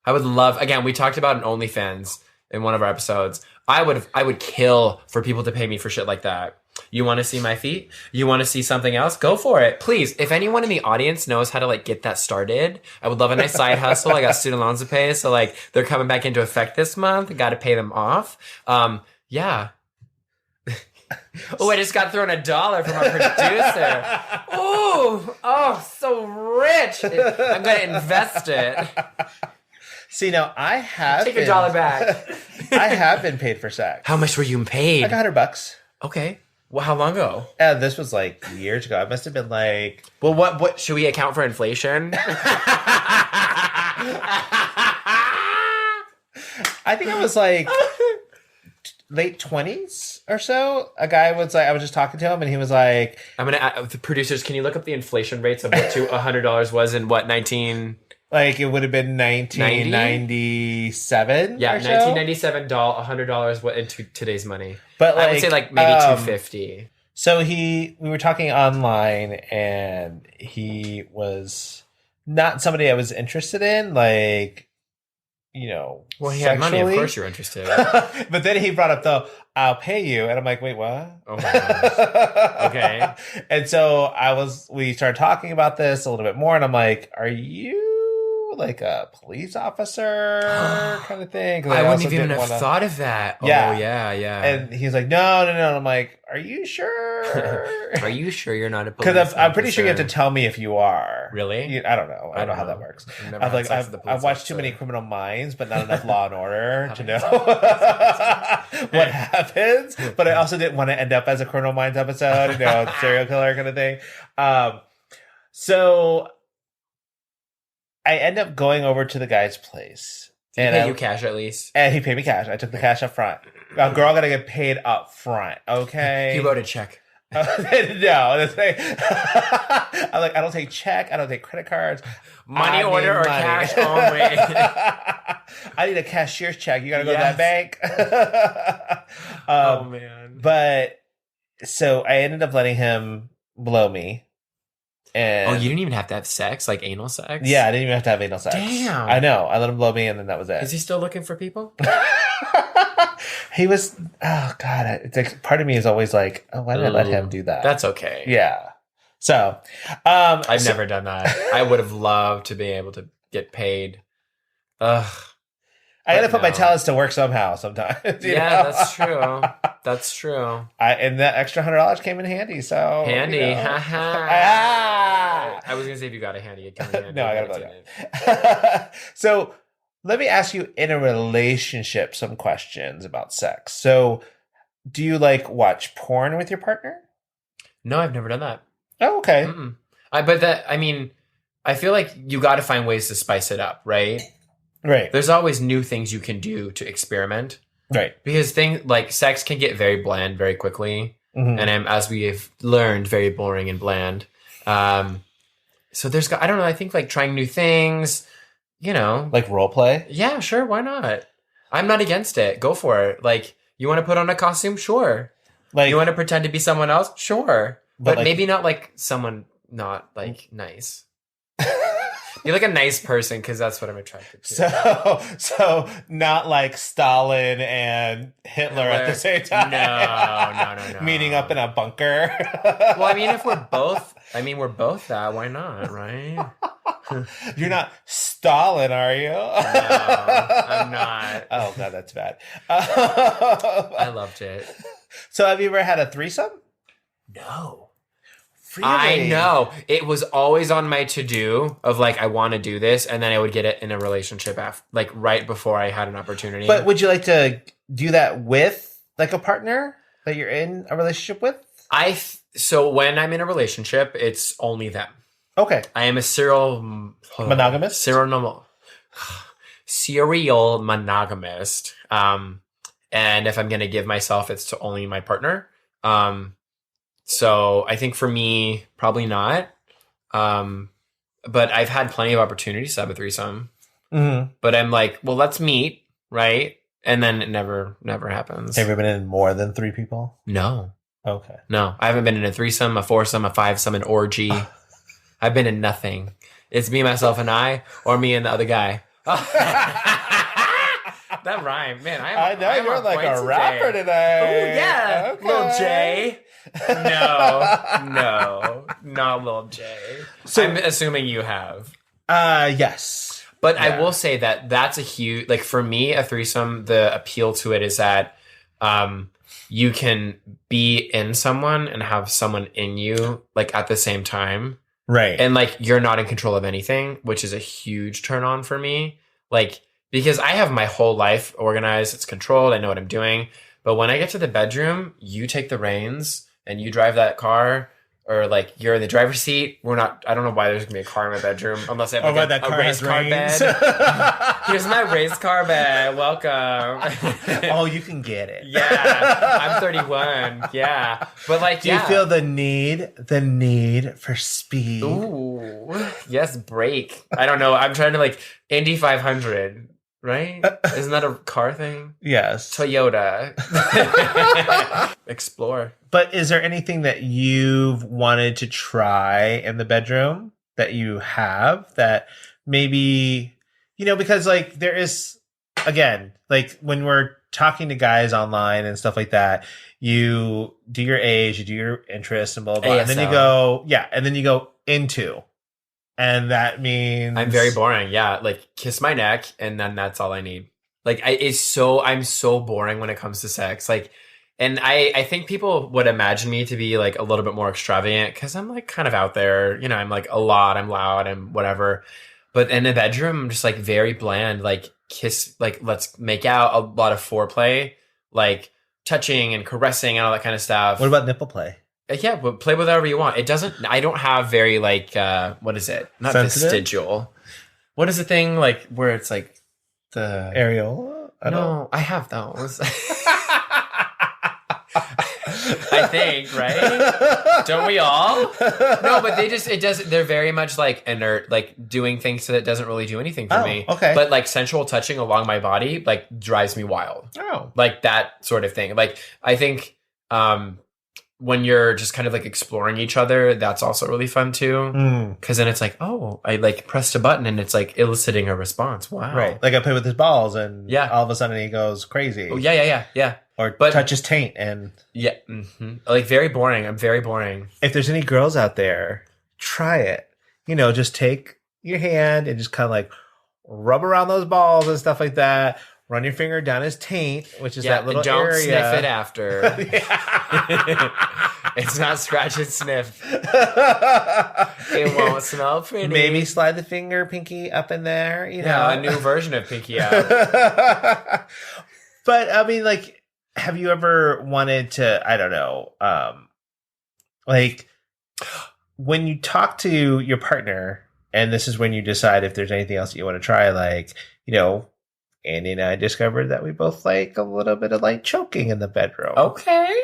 I would love, again, we talked about an OnlyFans in one of our episodes. I would kill for people to pay me for shit like that. You want to see my feet? You want to see something else? Go for it. Please, if anyone in the audience knows how to like get that started, I would love a nice side hustle. I got student loans to pay. So like they're coming back into effect this month. I got to pay them off. Yeah. Oh, I just got thrown $1 from our producer. Oh, so rich. I'm going to invest it. See, now I have Take $1 back. I have been paid for sex. How much were you paid? Like $100. Okay. Well, how long ago? This was like years ago. I must have been like... Well, what should we account for inflation? I think I was like late 20s or so. A guy was like, I was just talking to him and he was like... I'm going to... The producers, can you look up the inflation rates of what $100 was in what, 19... Like, it would have been 1997. Yeah, or so? 1997, $100 what into today's money. But like, I would say like maybe $250. So we were talking online and he was not somebody I was interested in, like, you know, well, he sexually. had money, of course you're interested. But then he brought up the, I'll pay you. And I'm like, wait, what? Oh my gosh. Okay. And so we started talking about this a little bit more and I'm like, are you like a police officer kind of thing? I wouldn't even have thought of that. Yeah. Oh, yeah. And he's like, no. And I'm like, are you sure? Are you sure you're not a police Because I'm pretty officer? sure you have to tell me if you are. Really? I don't know. I don't know how that works. I've watched too many Criminal Minds, but not enough Law and Order to know what happens. But I also didn't want to end up as a Criminal Minds episode, you know, serial killer kind of thing. So I end up going over to the guy's place. Did he pay you cash at least? And he paid me cash. I took the cash up front. A girl got to get paid up front, okay? He wrote a check. No. I'm like, I don't take check. I don't take credit cards. Money order or cash only. I need a cashier's check. You got to go to that bank. Oh, man. But so I ended up letting him blow me. And Oh, you didn't even have to have sex, like anal sex? yeah, I didn't even have to have anal sex. Damn. I know. I let him blow me, and then that was it. Is he still looking for people? He was. Oh God! It's like part of me is always like, oh, why did I let him do that? That's okay. Yeah. So, I've never done that. I would have loved to be able to get paid. Ugh. I got to put my talents to work somehow. Sometimes. Yeah, that's true. That's true. And that extra $100 came in handy. So handy. You know. I was gonna say if you got a handy, it came in handy. No, I got a blow. So let me ask you, in a relationship, some questions about sex. So, do you like watch porn with your partner? No, I've never done that. Oh, okay. I feel like you got to find ways to spice it up, right? Right. There's always new things you can do to experiment. Right. Because things like sex can get very bland very quickly. Mm-hmm. And as we have learned, very boring and bland. So I don't know, I think like trying new things, you know. Like role play? Yeah, sure, why not? I'm not against it. Go for it. Like, you want to put on a costume? Sure. Like, you want to pretend to be someone else? Sure. But like, maybe not like someone not like nice. You're like a nice person because that's what I'm attracted to. So not like Stalin and Hitler at the same time. No. Meeting up in a bunker. Well, I mean, we're both that. Why not, right? You're not Stalin, are you? No, I'm not. Oh, God, that's bad. I loved it. So have you ever had a threesome? No. Really? I know. It was always on my to-do of like, I want to do this. And then I would get it in a relationship like right before I had an opportunity. But would you like to do that with like a partner that you're in a relationship with? So when I'm in a relationship, it's only them. Okay. I am a serial monogamist. Serial monogamist. And if I'm going to give myself, it's to only my partner. So I think for me, probably not. But I've had plenty of opportunities to have a threesome. Mm-hmm. But I'm like, well, let's meet, right? And then it never happens. Have you ever been in more than 3 people? No. Okay. No, I haven't been in a threesome, a foursome, a fivesome, an orgy. I've been in nothing. It's me, myself, and I, or me and the other guy. That rhymed, man. I know you're like a rapper today. Oh yeah, okay. Lil J. No, not Lil J. So I'm assuming you have. Yes. But yeah. I will say that that's a huge, like for me, a threesome, the appeal to it is that you can be in someone and have someone in you like at the same time. Right. And like you're not in control of anything, which is a huge turn on for me. Like, because I have my whole life organized, it's controlled, I know what I'm doing. But when I get to the bedroom, you take the reins and you drive that car, or like you're in the driver's seat. I don't know why there's gonna be a car in my bedroom unless I have like a raised car bed. Here's my raised car bed. Welcome. Oh, you can get it. Yeah. I'm 31. Yeah. But like, do you feel the need for speed? Ooh. Yes, brake. I don't know. I'm trying to like Indy 500. Right? Isn't that a car thing? Yes. Toyota. Explore. But is there anything that you've wanted to try in the bedroom that you have that maybe, because like there is, again, like when we're talking to guys online and stuff like that, you do your age, you do your interests and blah, blah, blah. And then you go into. And that means I'm very boring. Yeah. Like kiss my neck and then that's all I need. Like I'm so boring when it comes to sex. Like, and I think people would imagine me to be like a little bit more extravagant because I'm like kind of out there, I'm like a lot, I'm loud and whatever. But in the bedroom, I'm just like very bland, like kiss, like let's make out, a lot of foreplay, like touching and caressing and all that kind of stuff. What about nipple play? Yeah, but play with whatever you want. I don't have very like, what is it? Not sensitive? Vestigial. What is the thing like where it's like the areola? No, I have those. I think, right? Don't we all? No, but they're very much like inert, like doing things so that doesn't really do anything for me. Okay. But like sensual touching along my body, like drives me wild. Oh. Like that sort of thing. Like I think, when you're just kind of like exploring each other, that's also really fun too. Because then it's like, oh, I like pressed a button and it's like eliciting a response. Wow. Right. Like I play with his balls and Yeah. all of a sudden he goes crazy. Oh, yeah. Or But- touch his taint. And Yeah. Like very boring. I'm very boring. if there's any girls out there, try it. You know, just take your hand and just kind of like rub around those balls and stuff like that. Run your finger down his taint, which is that little don't area. sniff it after. It's not scratch and sniff. It won't smell pretty. Maybe slide the pinky up in there. You know, Yeah, a new version of pinky out. But I mean, like, have you ever wanted to? I don't know. Like when you talk to your partner, and this is when you decide if there's anything else that you want to try. Like, you know, Andy and I discovered that we both like a little bit of like choking in the bedroom. Okay.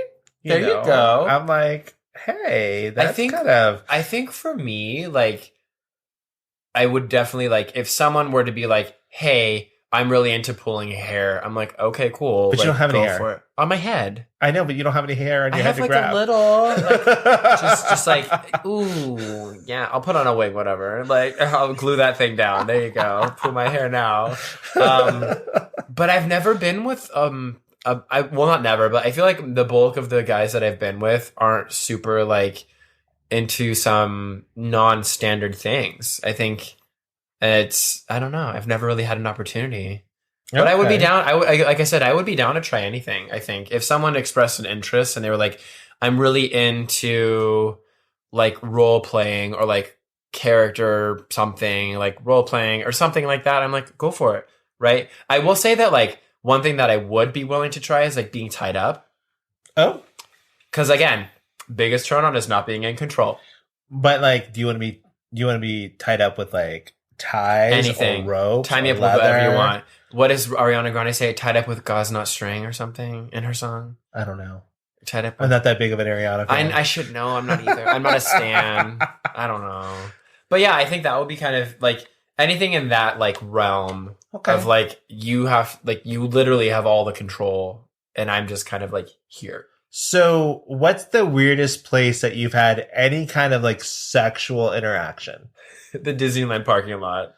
There you go. I'm like, hey, that's think- kind of. I think for me, like, I would definitely, like, if someone were to be like, hey, I'm really into pulling hair, I'm like, okay, cool. But you like, don't have any go hair. for it. On my head. I know, but you don't have any hair on I your head have to like grab. a little, like, just like, ooh, yeah, I'll put on a wig, whatever. Like, I'll glue that thing down. There you go. Pull my hair now. But I've never been with, well, not never, but I feel like the bulk of the guys that I've been with aren't super, like, into some non-standard things. I think I don't know. I've never really had an opportunity. But I would be down. Like I said, I would be down to try anything. I think if someone expressed an interest and they were like, "I'm really into like role playing or like character something, like role playing or something like that," I'm like, "Go for it!" Right? I will say that like one thing that I would be willing to try is like being tied up. Oh, because again, biggest turn on is not being in control. But like, do you want to be tied up with like ties, Anything, or ropes, tie me or up with whatever you leather? want. What does Ariana Grande say? Tied up with gauze, not string, or something in her song. I don't know. Tied up. I'm not that big of an Ariana fan. I should know. I'm not either. I'm not a stan. I don't know. But yeah, I think that would be kind of like anything in that like realm of like you literally have all the control, and I'm just kind of like here. So, what's the weirdest place that you've had any kind of like sexual interaction? The Disneyland parking lot.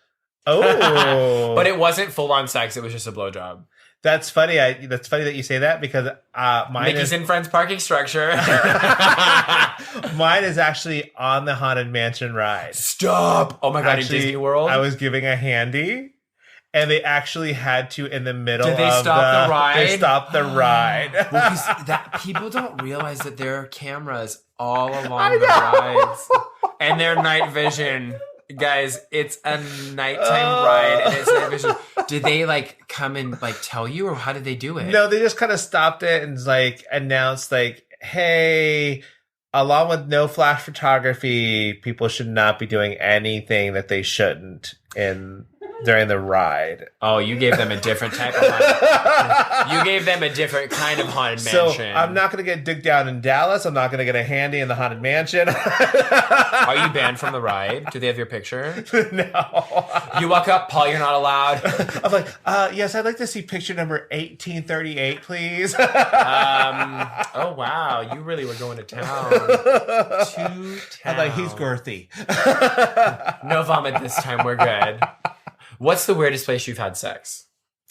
Oh, But it wasn't full on sex. It was just a blowjob. that's funny. That's funny that you say that because mine Mickey's and Friends parking structure. mine is actually on the Haunted Mansion ride. Stop! Oh my god! Actually, in Disney World, I was giving a handy, and they actually had to in the middle. Did they of stop the ride? They stopped the ride. Well, 'cause that people don't realize that there are cameras all along the rides, and they're night vision. Guys, it's a nighttime ride and it's night vision. Did they like come and like tell you, or how did they do it? No, they just kind of stopped it and like announced like, "Hey, along with no flash photography, people should not be doing anything that they shouldn't during the ride." Oh, you gave them a different type of haunted. You gave them a different kind of haunted mansion. So I'm not going to get digged down in Dallas. I'm not going to get a handy in the Haunted Mansion. Are you banned from the ride? Do they have your picture? No. You walk up, Paul, you're not allowed. I'm like, yes, I'd like to see picture number 1838, please. Oh, wow. You really were going to town. To town. I'm like, he's girthy. No vomit this time. We're good. What's the weirdest place you've had sex?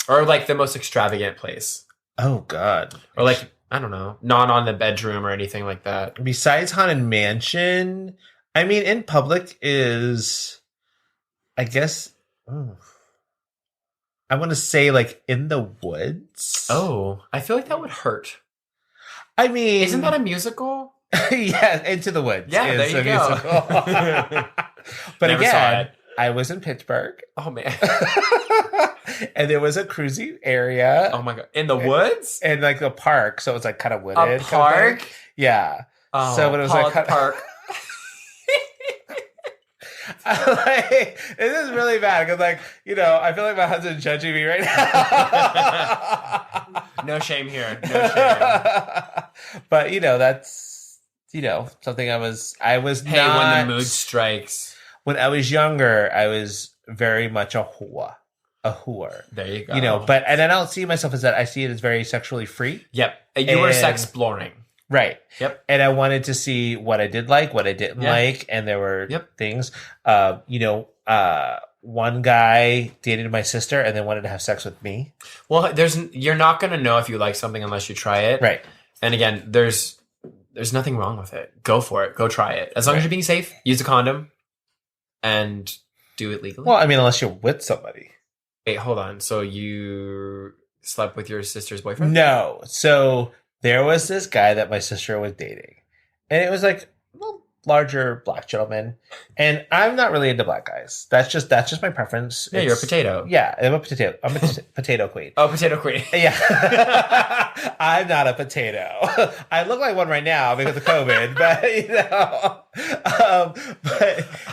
Or like the most extravagant place? Oh, God. Or like, I don't know, not on the bedroom or anything like that. Besides Haunted Mansion, I mean, in public is, I guess, I want to say like in the woods. Oh, I feel like that would hurt. I mean, Isn't that a musical? Yeah, Into the Woods. Yeah, is there you a go. musical. But Never saw again, it. I was in Pittsburgh. Oh, man. And there was a cruisy area. Oh, my God. In the woods? And like a park. So it's like kind of wooded. A kind of park? thing. Yeah. Oh, So when it was Paul like at the park. Like, this is really bad because, like, you know, I feel like my husband's judging me right now. No shame here. No shame. But you know, that's something I was Hey, not, when the mood strikes. when I was younger, I was very much a whore. There you go. You know, and I don't see myself as that. I see it as very sexually free. Yep. You were And- sex exploring. Right. Yep. And I wanted to see what I did like, what I didn't like, and there were things. One guy dated my sister and then wanted to have sex with me. Well, you're not going to know if you like something unless you try it. Right. And again, there's nothing wrong with it. Go for it. Go try it. As long as you're being safe, use a condom and do it legally. Well, I mean, unless you're with somebody. Wait, hold on. So you slept with your sister's boyfriend? No. So there was this guy that my sister was dating. And it was like a larger black gentleman. And I'm not really into black guys. That's just my preference. Yeah, you're a potato. Yeah, I'm a potato. I'm a potato queen. Oh, potato queen. Yeah. I'm not a potato. I look like one right now because of COVID,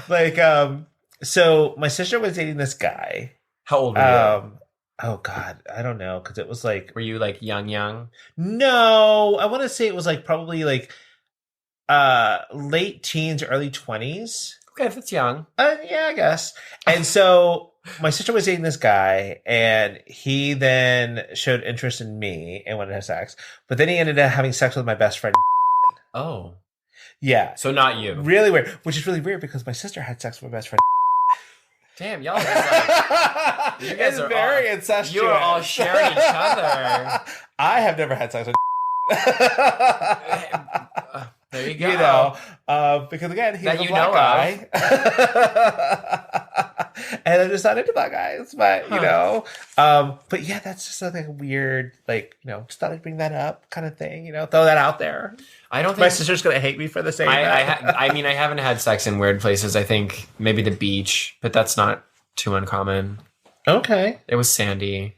but so my sister was dating this guy. How old were you? Oh God, I don't know, because it was like. Were you like young? No, I want to say it was like probably like late teens, early 20s. Okay, if it's young. Yeah, I guess. And so my sister was dating this guy, and he then showed interest in me and wanted to have sex. But then he ended up having sex with my best friend. Oh. Yeah. So not you. Really weird, which is really weird because my sister had sex with my best friend. Damn, y'all are just you guys it's are very incestuous. You are all sharing each other. I have never had sex with there you go. You know, because again, he's a black guy. And I'm just not into black guys, but you know, but yeah, that's just something weird, like, you know, just thought I'd bring that up kind of thing, you know, throw that out there. I don't think my sister's going to hate me for the same I mean, I haven't had sex in weird places. I think maybe the beach, but that's not too uncommon. Okay. It was sandy.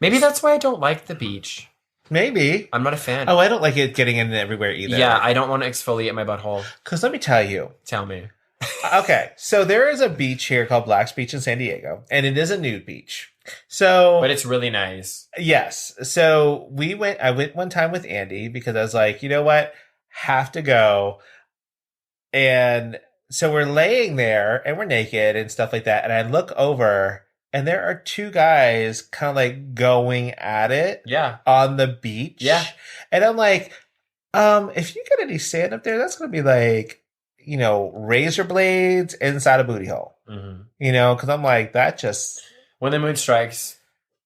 Maybe that's why I don't like the beach. Maybe. I'm not a fan. Oh, I don't like it getting in everywhere either. Yeah, I don't want to exfoliate my butthole. Because let me tell you. Tell me. Okay, so there is a beach here called Black's Beach in San Diego, and it is a nude beach. So, but it's really nice. Yes. So I went one time with Andy because I was like, you know what? Have to go. And so we're laying there and we're naked and stuff like that. And I look over and there are two guys kind of like going at it. Yeah. On the beach. Yeah. And I'm like, if you get any sand up there, that's going to be like, you know, razor blades inside a booty hole. Mm-hmm. You know, because I'm like, that just. When the moon strikes,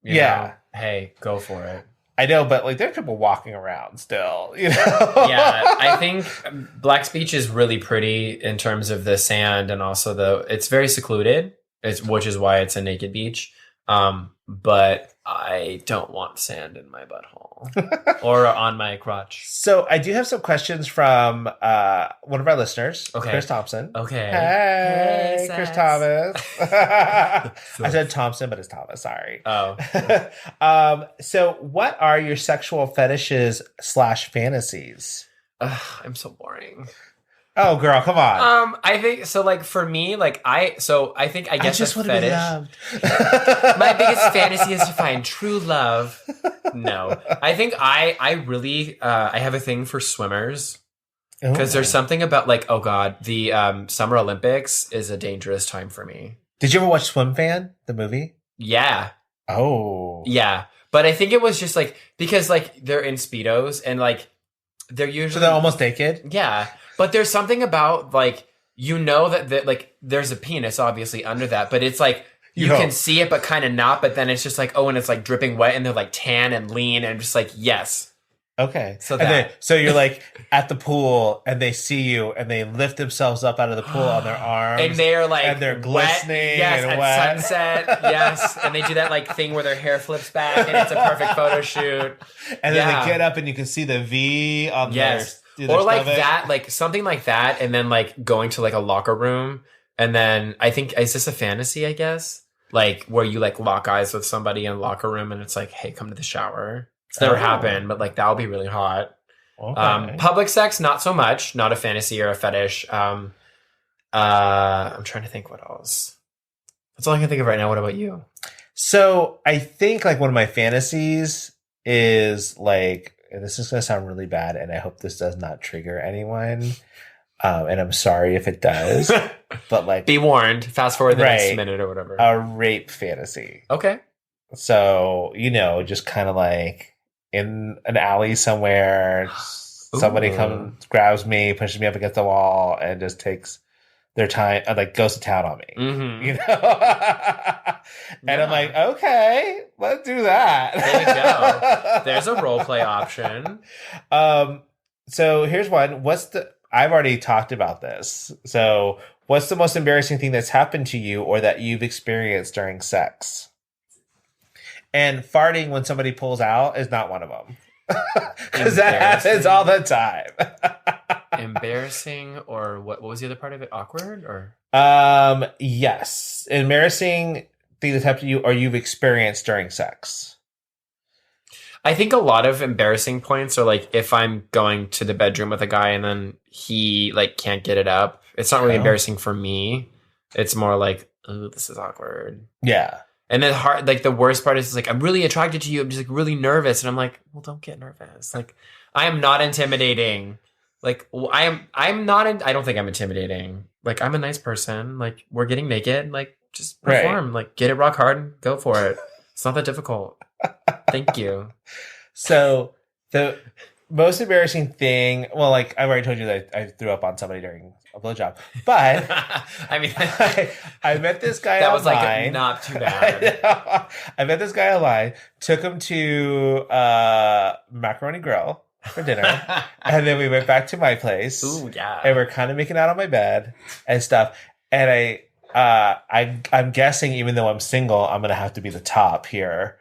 you know, hey, go for it. I know, but like there's people walking around still, you know? Yeah, I think Black's Beach is really pretty in terms of the sand and also it's very secluded, which is why it's a naked beach. But I don't want sand in my butthole or on my crotch. So I do have some questions from one of our listeners, Chris Thompson. Okay. Hey Chris Thomas. I said Thompson, but it's Thomas. Sorry. Oh. So what are your sexual fetishes / fantasies? I'm so boring. Oh, girl, come on. I think so. Like for me, like I think I guess I just a want to be loved. My biggest fantasy is to find true love. No, I think I really I have a thing for swimmers because there's something about like, oh god, the Summer Olympics is a dangerous time for me. Did you ever watch Swim Fan, the movie? Yeah. Oh. Yeah, but I think it was just like because like they're in Speedos and like they're usually so they're almost naked. Yeah. But there's something about, like, you know that like, there's a penis, obviously, under that. But it's like, you can see it, but kind of not. But then it's just like, oh, and it's, like, dripping wet. And they're, like, tan and lean. And just like, yes. Okay. So so you're, like, at the pool. And they see you. And they lift themselves up out of the pool on their arms. And they're, like, and they're glistening yes, and at wet. sunset. Yes. And they do that, like, thing where their hair flips back. And it's a perfect photo shoot. And then they get up and you can see the V on their or like stomach. that, like something like that, and then like going to like a locker room, and then I think is this a fantasy? I guess like where you like lock eyes with somebody in a locker room, and it's like, hey, come to the shower. It's never happened, but like that would be really hot. Okay. Public sex, not so much. Not a fantasy or a fetish. I'm trying to think what else. That's all I can think of right now. What about you? So I think like one of my fantasies is like. And this is going to sound really bad, and I hope this does not trigger anyone. And I'm sorry if it does, but like, be warned. Fast forward the next minute or whatever. A rape fantasy. Okay. So, you know, just kind of like in an alley somewhere. somebody Ooh. comes, grabs me, pushes me up against the wall, and just takes their time, like goes to town on me. Mm-hmm. You know? And I'm like, okay, let's do that. There you go. There's a role play option. So here's one. I've already talked about this. So what's the most embarrassing thing that's happened to you or that you've experienced during sex? And farting when somebody pulls out is not one of them. Because that happens all the time. Embarrassing, or what was the other part of it? Awkward, or? Yes. Embarrassing thing that's happened to you or you've experienced during sex. I think a lot of embarrassing points are like if I'm going to the bedroom with a guy and then he like can't get it up. It's not really embarrassing for me. It's more like, oh, this is awkward. Yeah. And then hard, like the worst part is like, I'm really attracted to you. I'm just like really nervous. And I'm like, well, don't get nervous. Like, I am not intimidating. Like, I'm not, I don't think I'm intimidating. Like, I'm a nice person. Like, we're getting naked. Like, just perform. Like, get it rock hard and go for it. It's not that difficult. Thank you. So, the most embarrassing thing, well, like, I've already told you that I threw up on somebody during a blowjob. But, I mean, I met this guy that online. was like not too bad. I met this guy online, took him to Macaroni Grill for dinner, and then we went back to my place. Ooh, yeah. And we're kind of making out on my bed and stuff. And I'm guessing, even though I'm single, I'm gonna have to be the top here.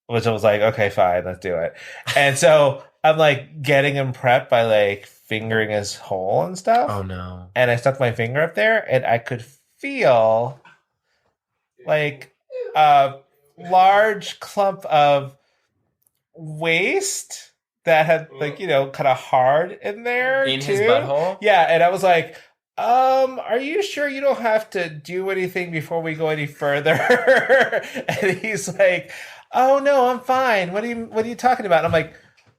Which I was like, okay, fine, let's do it. And so I'm like getting him prepped by like fingering his hole and stuff. Oh no. And I stuck my finger up there and I could feel like a large clump of waste that had like, you know, kind of hard in there. In too. his butthole? Yeah. And I was like, are you sure you don't have to do anything before we go any further? And he's like, oh no, I'm fine. What are you talking about? And I'm like,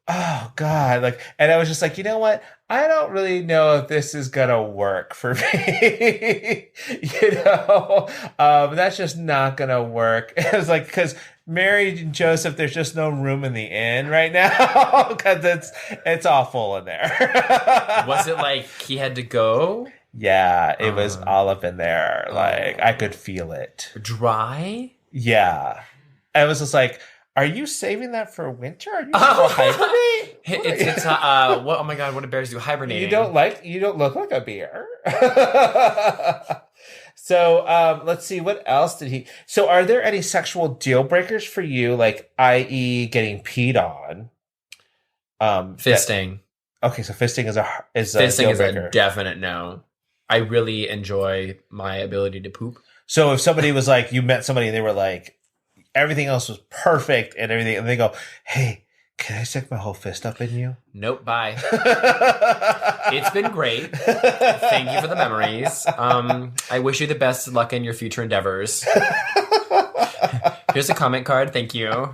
oh God. Like, and I was just like, you know what? I don't really know if this is gonna work for me. You know, that's just not gonna work. It was like, because Mary and Joseph, there's just no room in the inn right now because it's all full in there. Was it like he had to go? Yeah, it was all up in there. Like, I could feel it. Dry? Yeah. I was just like, are you saving that for winter? Are you gonna hibernate? It's what? Oh my God! What do bears do? Hibernating. You don't look like a bear. So let's see, what else did he? So are there any sexual deal breakers for you, like i.e. getting peed on? Fisting. Okay, so fisting is a Fisting deal is breaker. a definite no. I really enjoy my ability to poop. So if somebody was like, you met somebody and they were like, everything else was perfect and everything, and they go, hey, can I stick my whole fist up in you? Nope, bye. It's been great. Thank you for the memories. I wish you the best of luck in your future endeavors. Here's a comment card. Thank you.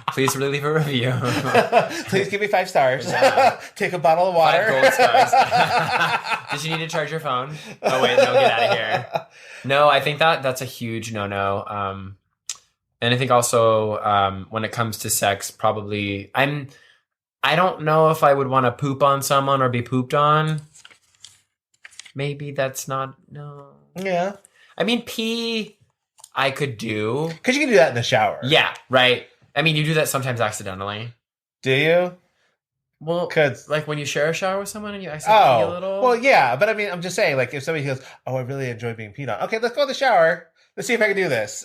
Please really leave a review. Please give me 5 stars. Take a bottle of water. 5 gold stars. Did you need to charge your phone? Oh wait, no, get out of here. No, I think that's a huge no-no. And I think also when it comes to sex, probably I don't know if I would want to poop on someone or be pooped on. Maybe that's not no. Yeah. I mean, pee I could do. Because you can do that in the shower. Yeah, right. I mean, you do that sometimes accidentally. Do you? Well, because like when you share a shower with someone and you accidentally pee a little. Well, yeah, but I mean, I'm just saying, like, if somebody goes, "Oh, I really enjoy being peed on." Okay, let's go to the shower. Let's see if I can do this.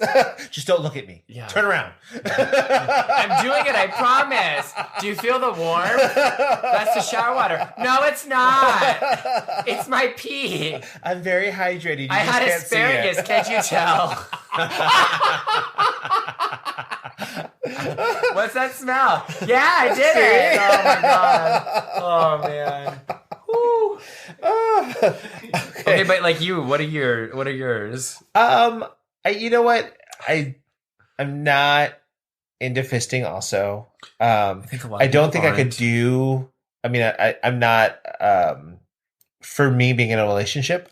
Just don't look at me. Yeah. Turn around. I'm doing it. I promise. Do you feel the warmth? That's the shower water. No, it's not. It's my pee. I'm very hydrated. I had asparagus. Can't you tell? What's that smell? Yeah, I did it. Oh my god. Oh man. Okay, but like you, what are yours? You know what? I'm not into fisting. Also, I don't think I could do. I mean, I'm not. For me, being in a relationship,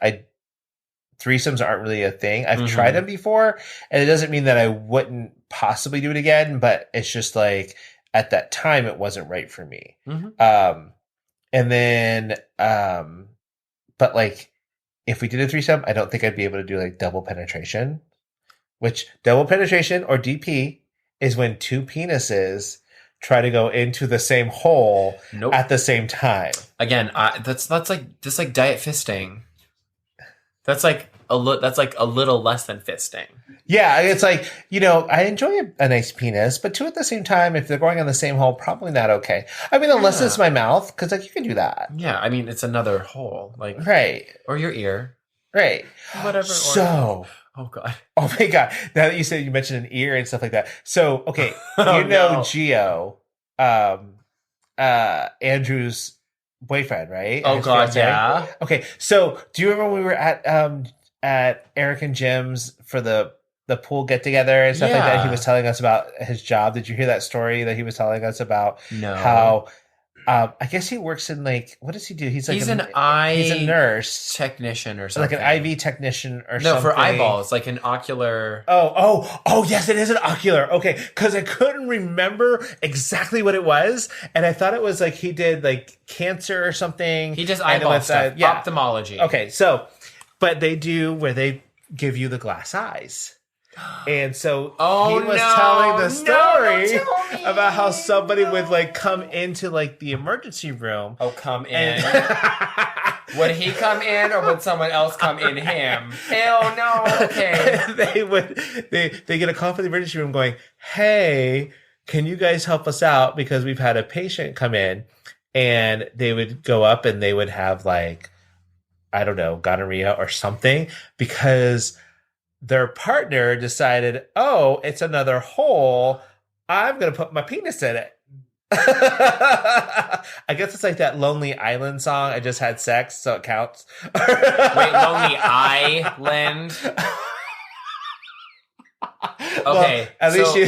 threesomes aren't really a thing. I've tried them before, and it doesn't mean that I wouldn't possibly do it again. But it's just like at that time, it wasn't right for me. And then, but like, if we did a threesome, I don't think I'd be able to do like double penetration, which double penetration or DP is when two penises try to go into the same hole at the same time. Again, that's like just like diet fisting. That's like a little less than fisting. Yeah, it's like, you know, I enjoy a nice penis, but two at the same time, if they're going on the same hole, probably not okay. I mean, unless it's my mouth, because like you can do that. Yeah, I mean, it's another hole, like right, or your ear, right, whatever. So, oh god, oh my god! Now that you mentioned an ear and stuff like that. So, okay, Gio, Andrew's boyfriend, right? Oh god, yeah. Okay, so do you remember when we were at Eric and Jim's for the pool get together and stuff like that? He was telling us about his job. Did you hear that story that he was telling us about? No. How I guess he works in like, what does he do? He's like he's a nurse technician or something. Like an IV technician or something. No, for eyeballs, like an ocular. Oh, yes, it is an ocular. Okay, because I couldn't remember exactly what it was, and I thought it was like he did like cancer or something. He does eyeball stuff. Ophthalmology. Okay, so, but they do where they give you the glass eyes. And so he was telling the story about how somebody would like come into like the emergency room. Oh, come in. Would he come in or would someone else come in him? Hell no. Okay. They get a call from the emergency room going, hey, can you guys help us out? Because we've had a patient come in. And they would go up and they would have like, I don't know, gonorrhea or something, because their partner decided, oh, it's another hole. I'm going to put my penis in it. I guess it's like that Lonely Island song. I just had sex, so it counts. Wait, Lonely Island? Okay, well, at least you.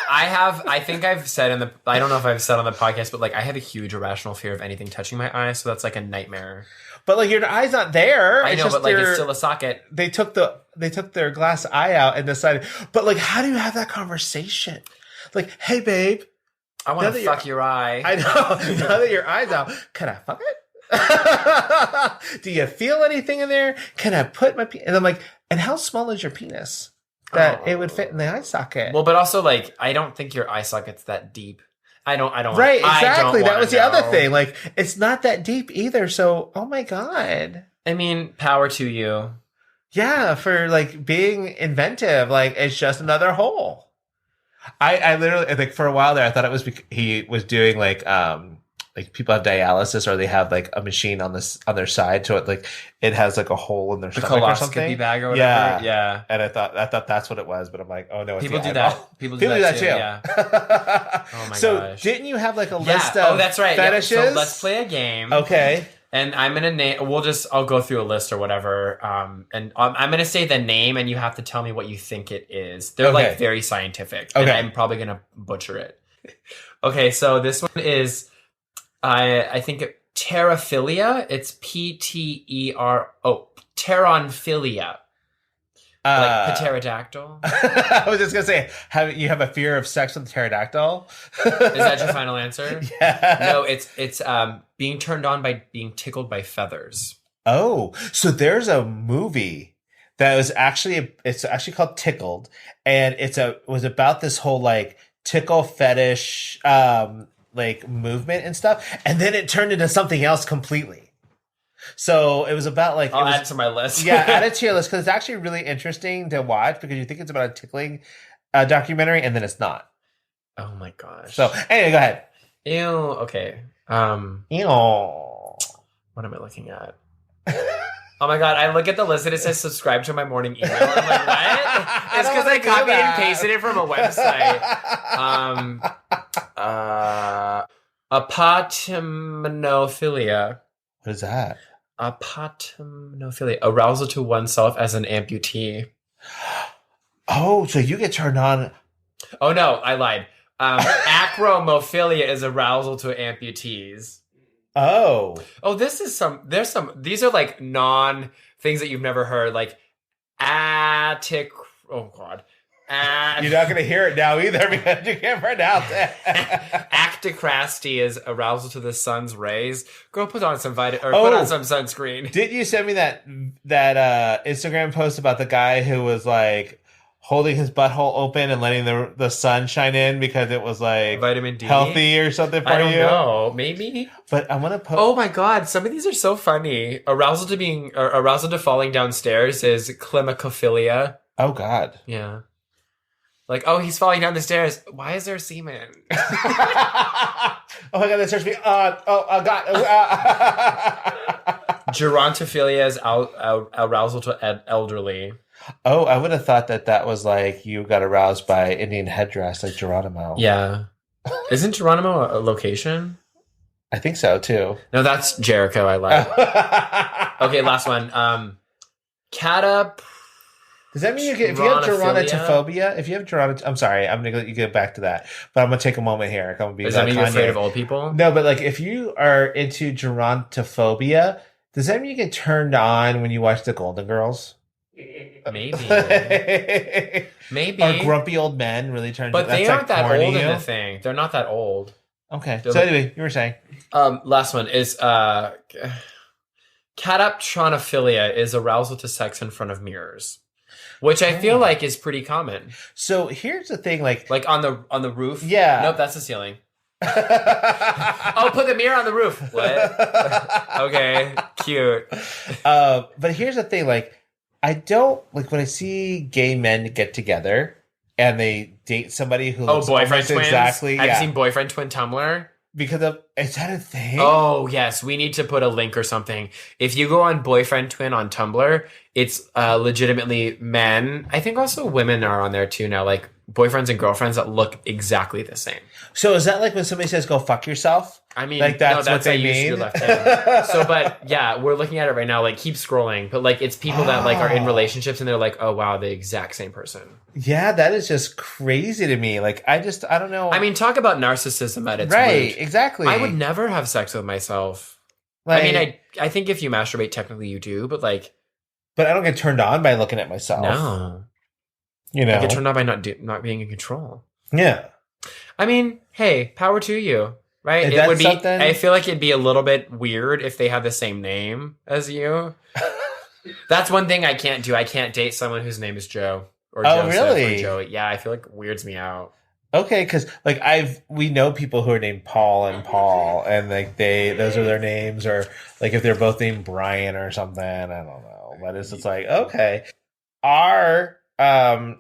I think I've said I don't know if I've said on the podcast, but like I have a huge irrational fear of anything touching my eyes, so that's like a nightmare. But like your eye's not there. I know, but like it's still a socket. They took their glass eye out and decided. But like, how do you have that conversation? Like, hey, babe, I want to fuck your eye. I know. Now that your eye's out, can I fuck it? Do you feel anything in there? Can I put my penis? And I'm like, and how small is your penis that it would fit in the eye socket? Well, but also like, I don't think your eye socket's that deep. I don't. Right, exactly. That was the other thing. Like, it's not that deep either. So, oh my god. I mean, power to you. Yeah, for like being inventive. Like, it's just another hole. I literally, like, for a while there, I thought it was he was doing like people have dialysis or they have like a machine on their side, so it has like a hole in their stomach or something. Bag or whatever. Yeah. And I thought that's what it was, but I'm like, oh no, it's people do that. People do that too. Yeah. Oh my gosh. Didn't you have like a list of that's right. fetishes? Yeah. So let's play a game. Okay. And I'm gonna name. I'll go through a list or whatever. And I'm gonna say the name, and you have to tell me what you think it is. They're like very scientific, and I'm probably gonna butcher it. Okay, so this one is. I think pterophilia. It's pteronphilia. Like pterodactyl. I was just gonna say, you have a fear of sex with a pterodactyl? Is that your final answer? Yeah. No, it's being turned on by being tickled by feathers. Oh, so there's a movie that was it's actually called Tickled, and it was about this whole like tickle fetish like movement and stuff, and then it turned into something else completely. So it was about like I'll add it to my list. Yeah, add it to your list because it's actually really interesting to watch because you think it's about a tickling documentary and then it's not. Oh my gosh. So anyway, go ahead. Ew. Okay. Ew. What am I looking at? Oh my god, I look at the list and it says subscribe to my morning email. I'm like, what? It's because I copied and pasted it from a website. Apotemnophilia. What is that? Apotemnophilia. Arousal to oneself as an amputee. Oh, so you get turned on. Oh no, I lied. Acromophilia is arousal to amputees. Oh, these are like non things that you've never heard, like oh god, You're not going to hear it now either because you can't pronounce it. Acticrasty is arousal to the sun's rays. Go put on some put on some sunscreen. Didn't you send me that Instagram post about the guy who was like holding his butthole open and letting the sun shine in because it was like vitamin D healthy or something for you? I don't know. Maybe. But I'm gonna post. Oh my god! Some of these are so funny. Arousal to falling downstairs is climacophilia. Oh god. Yeah. Like, oh, he's falling down the stairs. Why is there semen? Oh my god, that starts me on. Oh god. Gerontophilia is arousal to elderly. Oh, I would have thought that was like you got aroused by Indian headdress, like Geronimo. Yeah. Isn't Geronimo a location? I think so too. No, that's Jericho. I lied. Okay, last one. Does that mean if you have gerontophobia? If you have I'm sorry, I'm gonna let you get back to that, but I'm gonna take a moment here. Does that mean you're afraid of old people? No, but like if you are into gerontophobia, does that mean you get turned on when you watch the Golden Girls? Maybe. Maybe. Or grumpy old men really turn. But they aren't that old in the thing. They're not that old. Okay. So anyway, you were saying. Last one is cataptronophilia is arousal to sex in front of mirrors. Which I feel like is pretty common. So here's the thing, like on the roof. Yeah. Nope, that's the ceiling. Oh, put the mirror on the roof. What? Okay, cute. But here's the thing, like I don't like when I see gay men get together and they date somebody who looks boyfriend twins. Exactly. Have you seen boyfriend twin Tumblr? Because of is that a thing? Oh yes, we need to put a link or something. If you go on boyfriend twin on Tumblr, it's legitimately men. I think also women are on there too now, like boyfriends and girlfriends that look exactly the same. So is that like when somebody says "go fuck yourself"? I mean, like that's what they mean. So, but yeah, we're looking at it right now. Like, keep scrolling, but like it's people that like are in relationships and they're like, oh wow, the exact same person. Yeah, that is just crazy to me. Like, I don't know. I mean, talk about narcissism at its right, root. Exactly. I would never have sex with myself. Like, I mean, I think if you masturbate, technically you do, but like, but I don't get turned on by looking at myself. No, you know, I get turned on by not being in control. Yeah. I mean, hey, power to you, right? It would be. Something... I feel like it'd be a little bit weird if they had the same name as you. That's one thing I can't do. I can't date someone whose name is Joe or Joseph really? or Joey. Yeah, I feel like it weirds me out. Okay, because like we know people who are named Paul and Paul, and like those are their names, or like if they're both named Brian or something. I don't know, but it's just like okay, our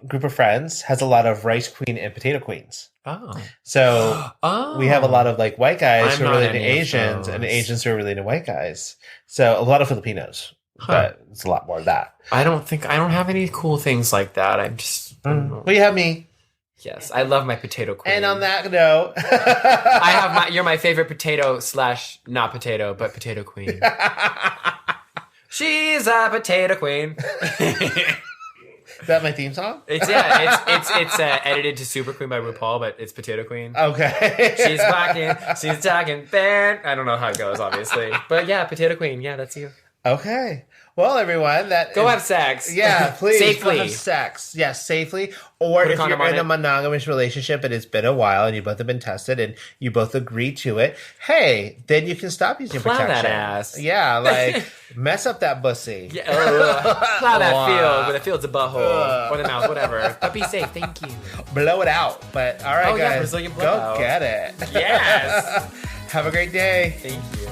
group of friends has a lot of rice queen and potato queens. Oh, so we have a lot of like white guys who are related to Asians, and Asians who are related to white guys. So a lot of Filipinos, but it's a lot more of that. I don't have any cool things like that. I'm just well, you have me. Yes, I love my potato queen. And on that note, you're my favorite potato / not potato, but potato queen. She's a potato queen. Is that my theme song? It's edited to Super Queen by RuPaul, but it's Potato Queen. Okay. She's walking, she's talking, then I don't know how it goes, obviously, but yeah, Potato Queen. Yeah, that's you. Okay. Well, everyone, go have sex. Yeah, please. Safely. Go have sex. Yes, safely. Or if you're in a monogamous relationship and it's been a while and you both have been tested and you both agree to it, hey, then you can stop using protection. Plow that ass. Yeah, like mess up that bussy. Yeah, plow that field, where the field's a butthole or the mouth, whatever. But be safe. Thank you. Blow it out. But all right, guys, Brazilian blowout. Go get it. Yes. Have a great day. Thank you.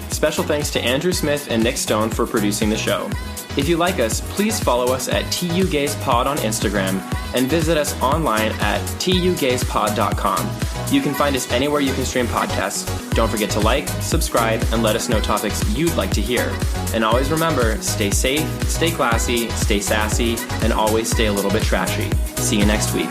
Special thanks to Andrew Smith and Nick Stone for producing the show. If you like us, please follow us at tugayspod on Instagram and visit us online at tugayspod.com. You can find us anywhere you can stream podcasts. Don't forget to like, subscribe, and let us know topics you'd like to hear. And always remember, stay safe, stay classy, stay sassy, and always stay a little bit trashy. See you next week.